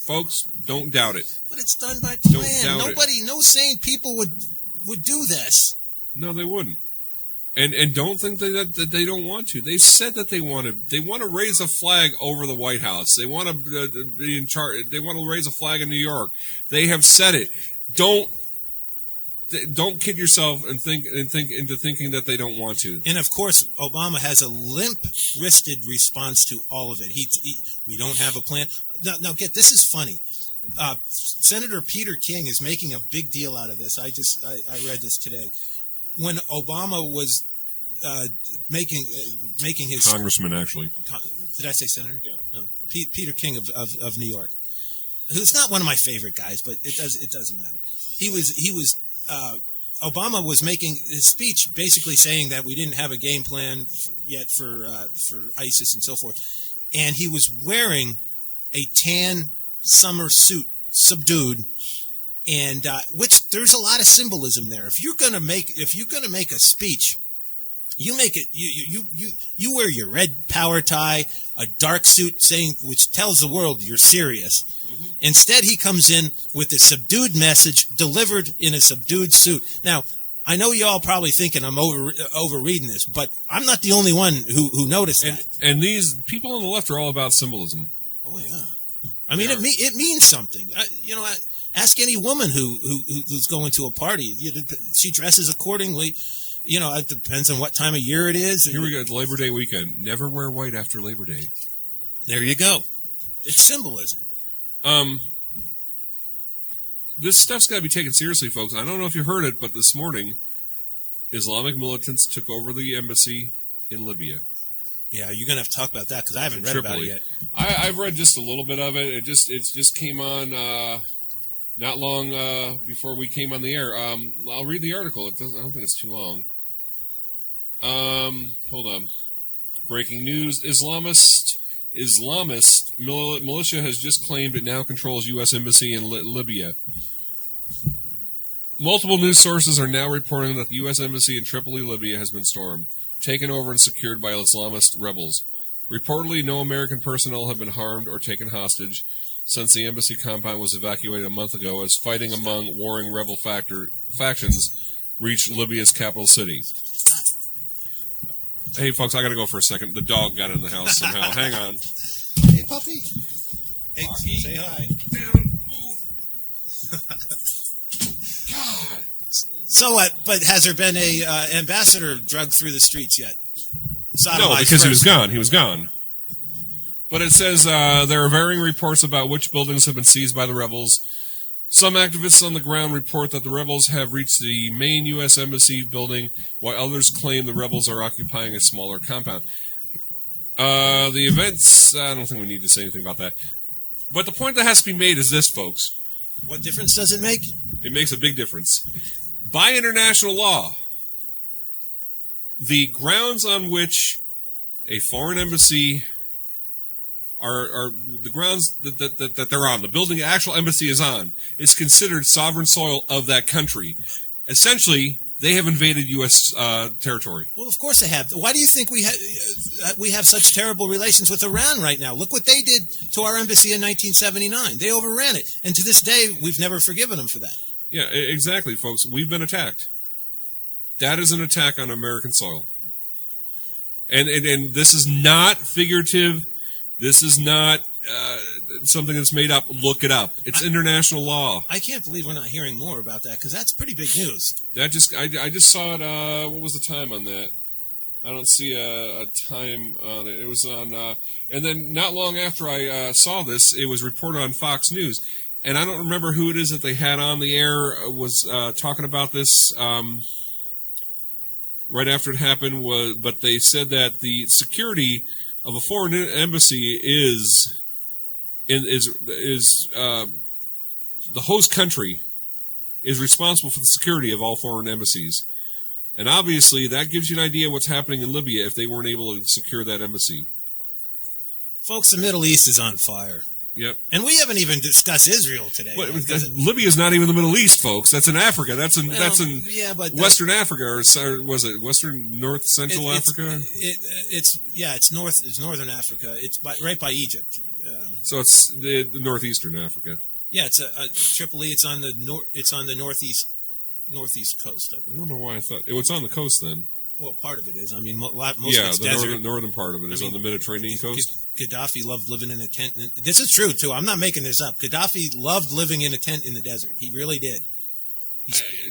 Folks, don't doubt it. But it's done by plan. No sane people would do this. No, they wouldn't. And don't think that they don't want to. They've said that they want to raise a flag over the White House. They want to be in charge. They want to raise a flag in New York. They have said it. Don't don't kid yourself and think into thinking that they don't want to. And of course, Obama has a limp-wristed response to all of it. We don't have a plan. Now, this is funny. Senator Peter King is making a big deal out of this. I read this today. When Obama was making his congressman, actually, did I say senator? Yeah. No, Peter King of New York, who's not one of my favorite guys, but it doesn't matter. Obama was making his speech basically saying that we didn't have a game plan yet for ISIS and so forth, and he was wearing a tan summer suit, subdued, and which there's a lot of symbolism there. If you're gonna make a speech, you make it. You wear your red power tie, a dark suit, which tells the world you're serious. Mm-hmm. Instead, he comes in with a subdued message delivered in a subdued suit. Now, I know y'all probably thinking I'm overreading this, but I'm not the only one who noticed that. And these people on the left are all about symbolism. Oh yeah, I mean it means something. Ask any woman who's going to a party. She dresses accordingly. It depends on what time of year it is. Here we go. It's Labor Day weekend. Never wear white after Labor Day. There you go. It's symbolism. This stuff's got to be taken seriously, folks. I don't know if you heard it, but this morning, Islamic militants took over the embassy in Libya. Yeah, you're gonna have to talk about that because I haven't read about it yet. I've read just a little bit of it. It just came on not long before we came on the air. I'll read the article. I don't think it's too long. Hold on. Breaking news: Islamist militia has just claimed it now controls U.S. embassy in Libya. Multiple news sources are now reporting that the U.S. embassy in Tripoli, Libya, has been stormed, taken over, and secured by Islamist rebels. Reportedly, no American personnel have been harmed or taken hostage since the embassy compound was evacuated a month ago as fighting among warring rebel factions reached Libya's capital city. Hey, folks, I got to go for a second. The dog got in the house somehow. Hang on. Hey, puppy. Hey, Pocky. Say hi. Down, move. God. So, but has there been a ambassador drugged through the streets yet? No, because he was gone. He was gone. But it says there are varying reports about which buildings have been seized by the rebels. Some activists on the ground report that the rebels have reached the main U.S. Embassy building, while others claim the rebels are occupying a smaller compound. The events, I don't think we need to say anything about that. But the point that has to be made is this, folks. What difference does it make? It makes a big difference. By international law, the grounds on which a foreign embassy are the grounds that they're on, the building the actual embassy is on, is considered sovereign soil of that country. Essentially, they have invaded U.S. territory. Well, of course they have. Why do you think we have such terrible relations with Iran right now? Look what they did to our embassy in 1979. They overran it. And to this day, we've never forgiven them for that. Yeah, exactly, folks. We've been attacked. That is an attack on American soil. And this is not figurative. This is not something that's made up. Look it up. It's international law. I can't believe we're not hearing more about that because that's pretty big news. I just saw it. What was the time on that? I don't see a time on it. It was on, and then not long after I saw this, it was reported on Fox News. and I don't remember who it is that they had on the air was talking about this right after it happened. But they said that the security of a foreign embassy is the host country is responsible for the security of all foreign embassies. And obviously, that gives you an idea of what's happening in Libya if they weren't able to secure that embassy. Folks, the Middle East is on fire. Yep. And we haven't even discussed Israel today. Libya is not even the Middle East, folks. That's in Africa. That's in Western Africa, or was it Western North Central Africa? It's Northern Africa. It's right by Egypt. So it's the northeastern Africa. Yeah, it's Tripoli. It's on the northeast coast. I don't know why I thought it's on the coast then. Well, part of it is. I mean, most of it's desert. the northern part of it is on the Mediterranean coast. Gaddafi loved living in a tent. This is true, too. I'm not making this up. Gaddafi loved living in a tent in the desert. He really did.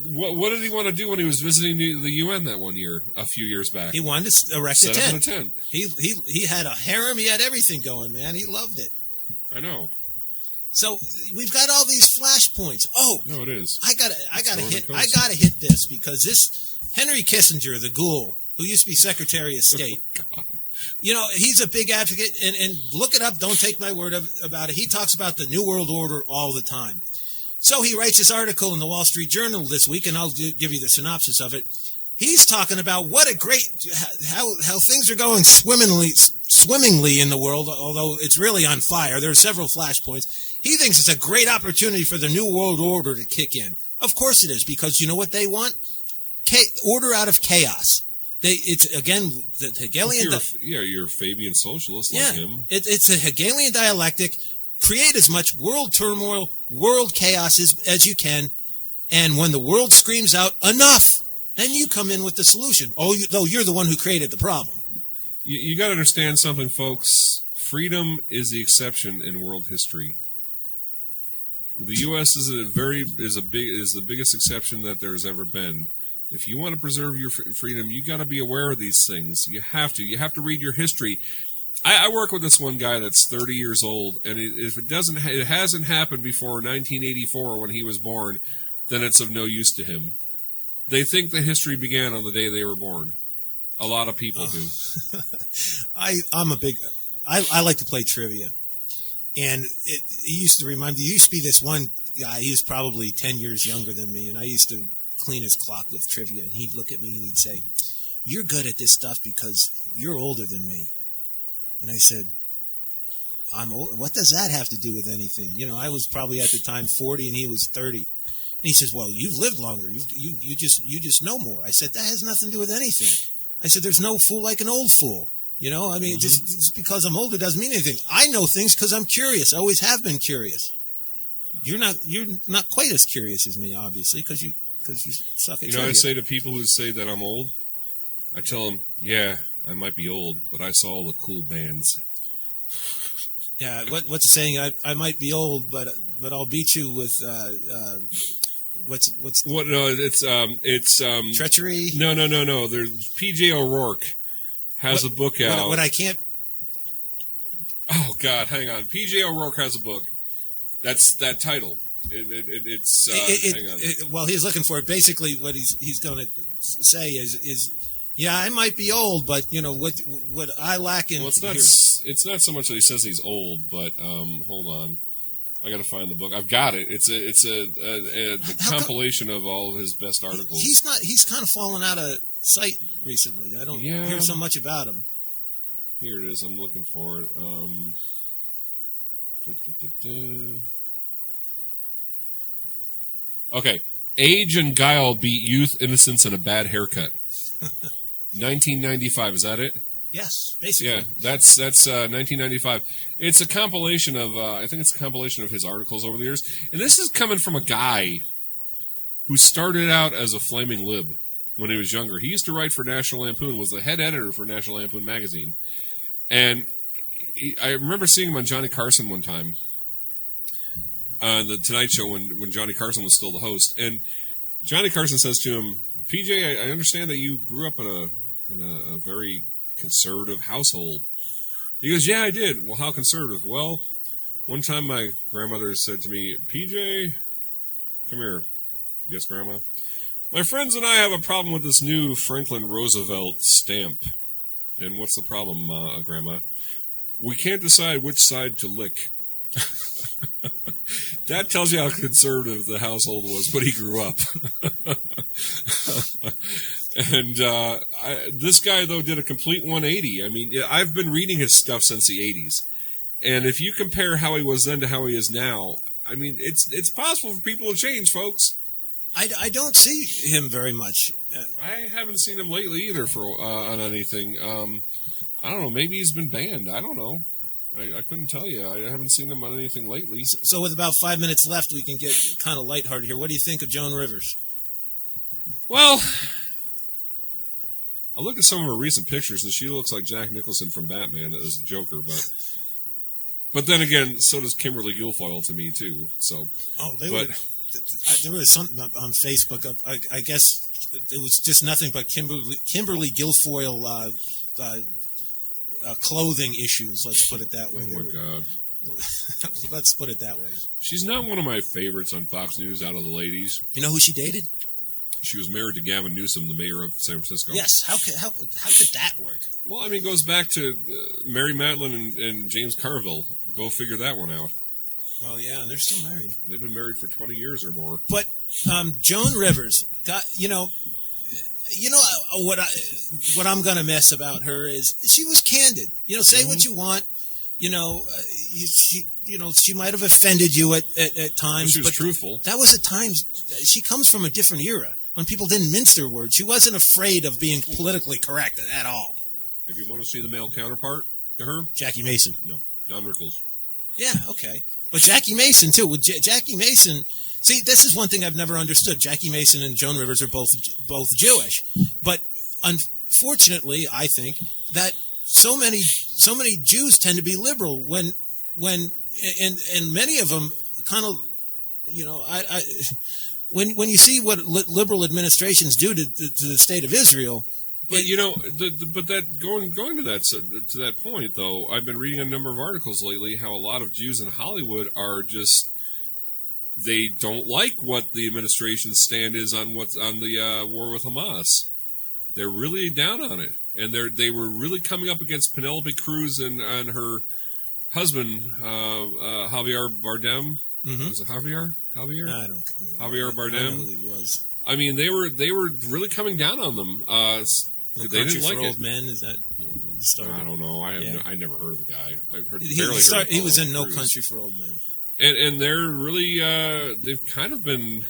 What did he want to do when he was visiting the UN that one year, a few years back? He wanted to erect a tent. Up a tent. He had a harem. He had everything going, man. He loved it. I know. So we've got all these flashpoints. Oh, no, it is. I gotta hit this because this Henry Kissinger, the ghoul, who used to be Secretary of State. Oh, God. You know, he's a big advocate, and look it up. Don't take my word about it. He talks about the New World Order all the time. So he writes this article in the Wall Street Journal this week, and I'll give you the synopsis of it. He's talking about what a great how things are going swimmingly in the world, although it's really on fire. There are several flashpoints. He thinks it's a great opportunity for the New World Order to kick in. Of course it is, because you know what they want? Order out of chaos. It's again the Hegelian. You're a Fabian socialist like him. It's a Hegelian dialectic. Create as much world turmoil, world chaos as you can, and when the world screams out enough, then you come in with the solution. Though you're the one who created the problem. You got to understand something, folks. Freedom is the exception in world history. The U.S. is the biggest exception that there's ever been. If you want to preserve your freedom, you got to be aware of these things. You have to read your history. I work with this one guy that's 30 years old, and if it hasn't happened before 1984 when he was born, then it's of no use to him. They think the history began on the day they were born. A lot of people do. I like to play trivia, and it used to remind me. There used to be this one guy. He was probably 10 years younger than me, and I used to clean his clock with trivia, and he'd look at me and he'd say, "You're good at this stuff because you're older than me." And I said, "I'm old. What does that have to do with anything? You know, I was probably at the time 40 and he was 30." And he says, "Well, you've lived longer. You just know more." I said, "That has nothing to do with anything." I said, "There's no fool like an old fool. You know, I mean, just because I'm older doesn't mean anything. I know things because I'm curious. I always have been curious. You're not quite as curious as me, obviously, because you suck at trivia." I say to people who say that I'm old, I tell them, "Yeah, I might be old, but I saw all the cool bands." Yeah, what's the saying? I might be old, but I'll beat you with it's treachery. No. There's P.J. O'Rourke has a book out. What I can't. Oh God, hang on. P.J. O'Rourke has a book. That's that title. Hang on. Well, he's looking for it. Basically, what he's going to say is. Yeah, I might be old, but you know what I lack in. Well, it's not so much that he says he's old, but hold on, I got to find the book. I've got it. It's a compilation of all of his best articles. He's kind of fallen out of sight recently. I don't hear so much about him. Here it is. I'm looking for it. Okay, age and guile beat youth, innocence, and a bad haircut. 1995, is that it? Yes, basically. Yeah, that's 1995. It's a compilation of I think it's a compilation of his articles over the years, and this is coming from a guy who started out as a flaming lib when he was younger. He used to write for National Lampoon, was the head editor for National Lampoon magazine, and I remember seeing him on Johnny Carson one time on the Tonight Show when Johnny Carson was still the host, and Johnny Carson says to him, "PJ, I understand that you grew up in a very conservative household." He goes, "Yeah, I did." "Well, how conservative?" "Well, One time my grandmother said to me, PJ, come here. Yes, Grandma? My friends and I have a problem with this new Franklin Roosevelt stamp. And what's the problem, Grandma? We can't decide which side to lick. That tells you how conservative the household was when he grew up. And this guy, though, did a complete 180. I mean, I've been reading his stuff since the 80s. And if you compare how he was then to how he is now, I mean, it's possible for people to change, folks. I don't see him very much. I haven't seen him lately either on anything. I don't know. Maybe he's been banned. I don't know. I couldn't tell you. I haven't seen him on anything lately. So with about 5 minutes left, we can get kind of lighthearted here. What do you think of Joan Rivers? Well, I looked at some of her recent pictures, and she looks like Jack Nicholson from Batman as the Joker. But then again, so does Kimberly Guilfoyle to me too. So, there was something on Facebook. I guess it was just nothing but Kimberly Guilfoyle clothing issues. Let's put it that way. Oh my God. Let's put it that way. She's not one of my favorites on Fox News out of the ladies. You know who she dated? She was married to Gavin Newsom, the mayor of San Francisco. Yes. How could that work? Well, I mean, it goes back to Mary Matlin and James Carville. Go figure that one out. Well, yeah, and they're still married. They've been married for 20 years or more. But Joan Rivers, what I'm going to miss about her is she was candid. Say what you want. She might have offended you at times. She was truthful. That was at times. She comes from a different era when people didn't mince their words. She wasn't afraid of being politically correct at all. If you want to see the male counterpart to her, Jackie Mason. No, Don Rickles. Yeah, okay. But Jackie Mason, too. With Jackie Mason, see, this is one thing I've never understood. Jackie Mason and Joan Rivers are both Jewish. But unfortunately, I think that so many Jews tend to be liberal when many of them kind of, when you see what liberal administrations do to the state of Israel. But but that going to that point though, I've been reading a number of articles lately how a lot of Jews in Hollywood are just they don't like what the administration's stand is on the war with Hamas. They're really down on it, and they were really coming up against Penelope Cruz and her husband Javier Bardem. Mm-hmm. Was it Javier? I don't know. Javier Bardem. I know he was. I mean, they were really coming down on them. No they didn't like for it. Old Men, is that he started? I don't know. I never heard of the guy. I've heard he was in No Country for Old Men. And they're really they've kind of been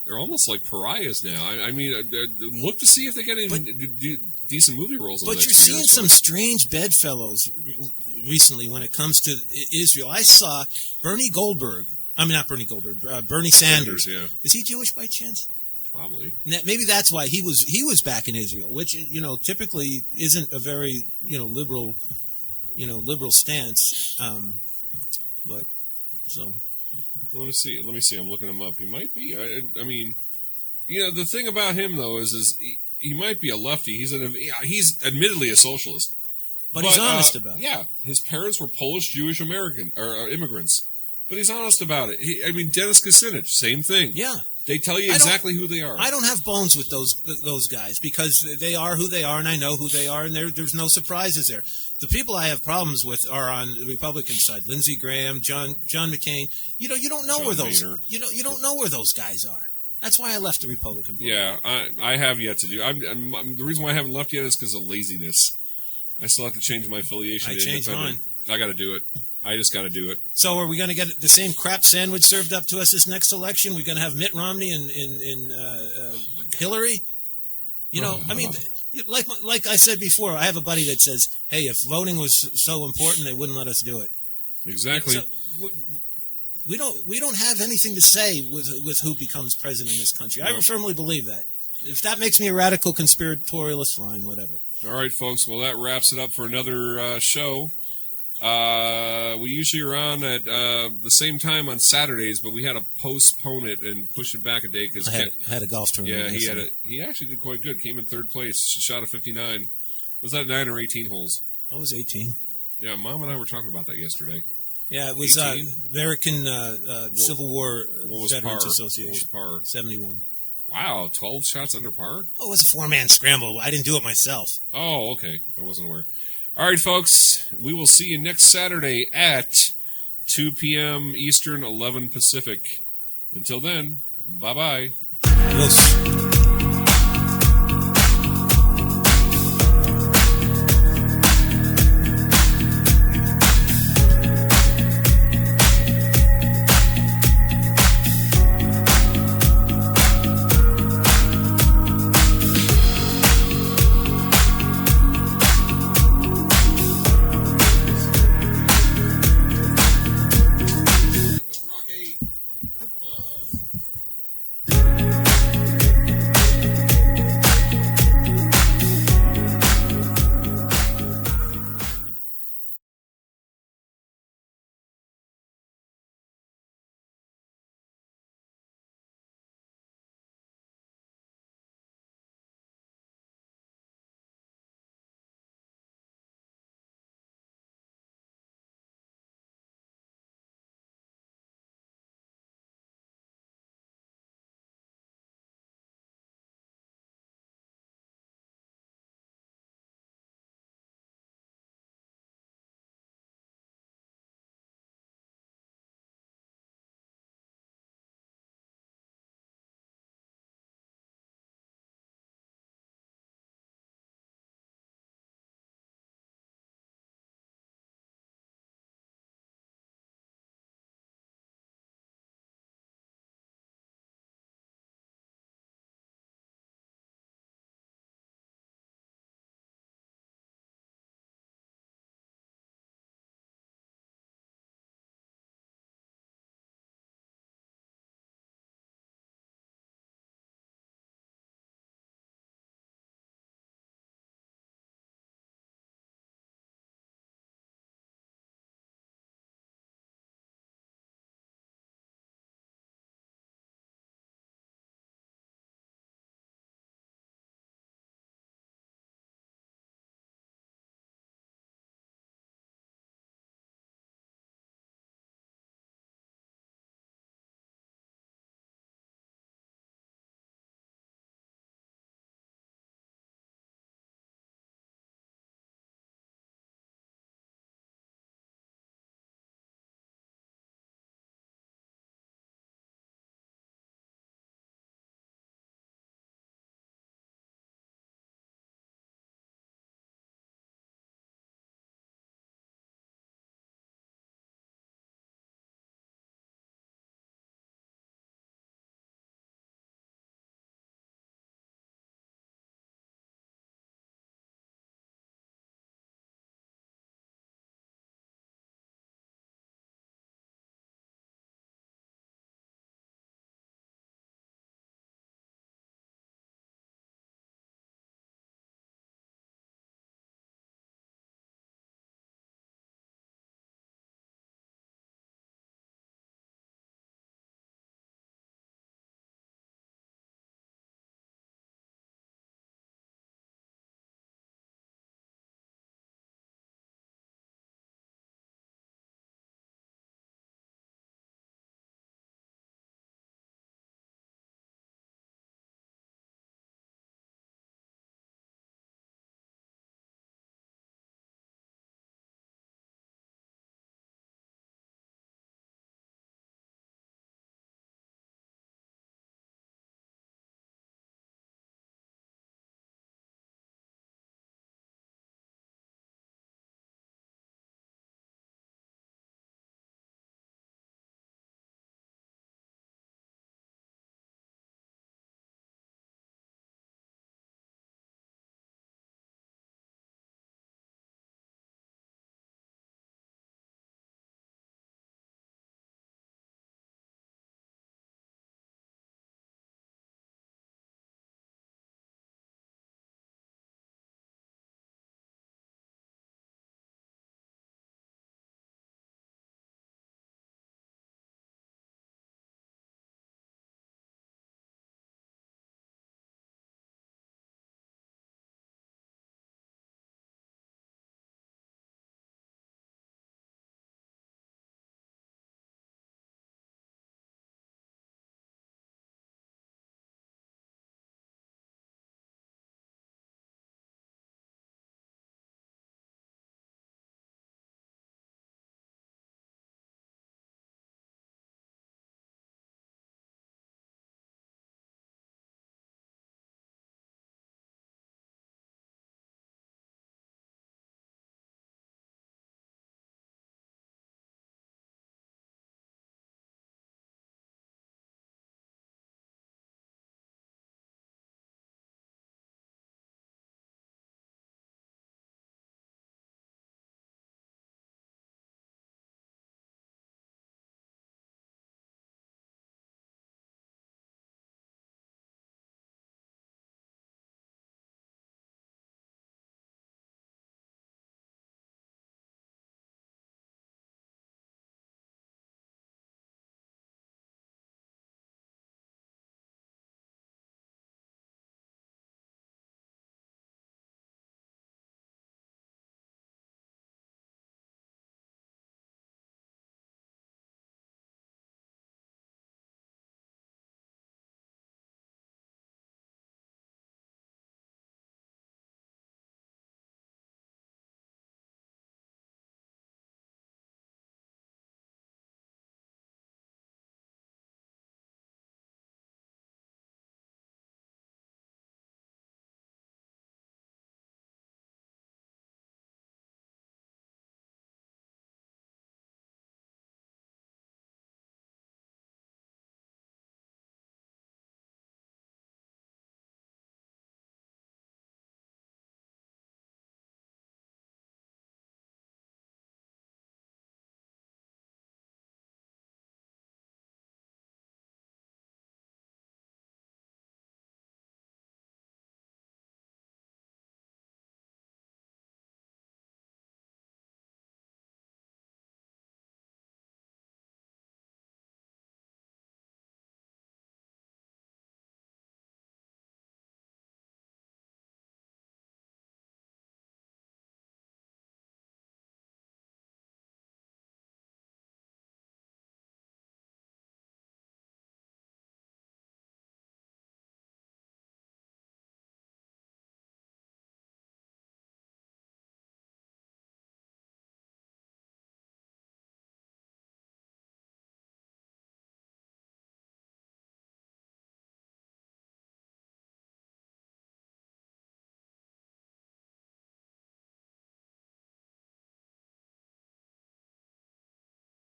they're almost like pariahs now. I mean, look to see if they get any decent movie roles. But you're seeing some strange bedfellows recently when it comes to Israel. I saw Bernie Goldberg. I mean, not Bernie Goldberg. Bernie Sanders. Yeah. Is he Jewish by chance? Probably. Maybe that's why he was back in Israel, which typically isn't a very liberal stance. But so. Let me see. I'm looking him up. He might be. I mean, the thing about him though is he might be a lefty. He's admittedly a socialist, but he's honest about it. Yeah, his parents were Polish Jewish American or immigrants, but he's honest about it. Dennis Kucinich, same thing. Yeah. They tell you exactly who they are. I don't have bones with those guys because they are who they are, and I know who they are, and there's no surprises there. The people I have problems with are on the Republican side: Lindsey Graham, John McCain. You don't know where those you don't know where those guys are. That's why I left the Republican Party. Yeah, I have yet to do. The reason why I haven't left yet is because of laziness. I still have to change my affiliation. I changed mine. I got to do it. I just got to do it. So are we going to get the same crap sandwich served up to us this next election? We're going to have Mitt Romney and Hillary? Like I said before, I have a buddy that says, hey, if voting was so important, they wouldn't let us do it. Exactly. So, we don't have anything to say with who becomes president in this country. No. I firmly believe that. If that makes me a radical conspiratorialist, fine, whatever. All right, folks. Well, that wraps it up for another show. We usually are on at the same time on Saturdays, but we had to postpone it and push it back a day because I had a golf tournament. Yeah, he actually did quite good. Came in third place, shot a 59. Was that 9 or 18 holes? That was 18. Yeah, Mom and I were talking about that yesterday. Yeah, it was 18? American Civil War What was Veterans par? Association. What was par? 71. Wow, 12 shots under par? Oh, it was a 4-man scramble. I didn't do it myself. Oh, okay. I wasn't aware. All right, folks. We will see you next Saturday at 2 p.m. Eastern, 11 Pacific. Until then, bye-bye. Adios.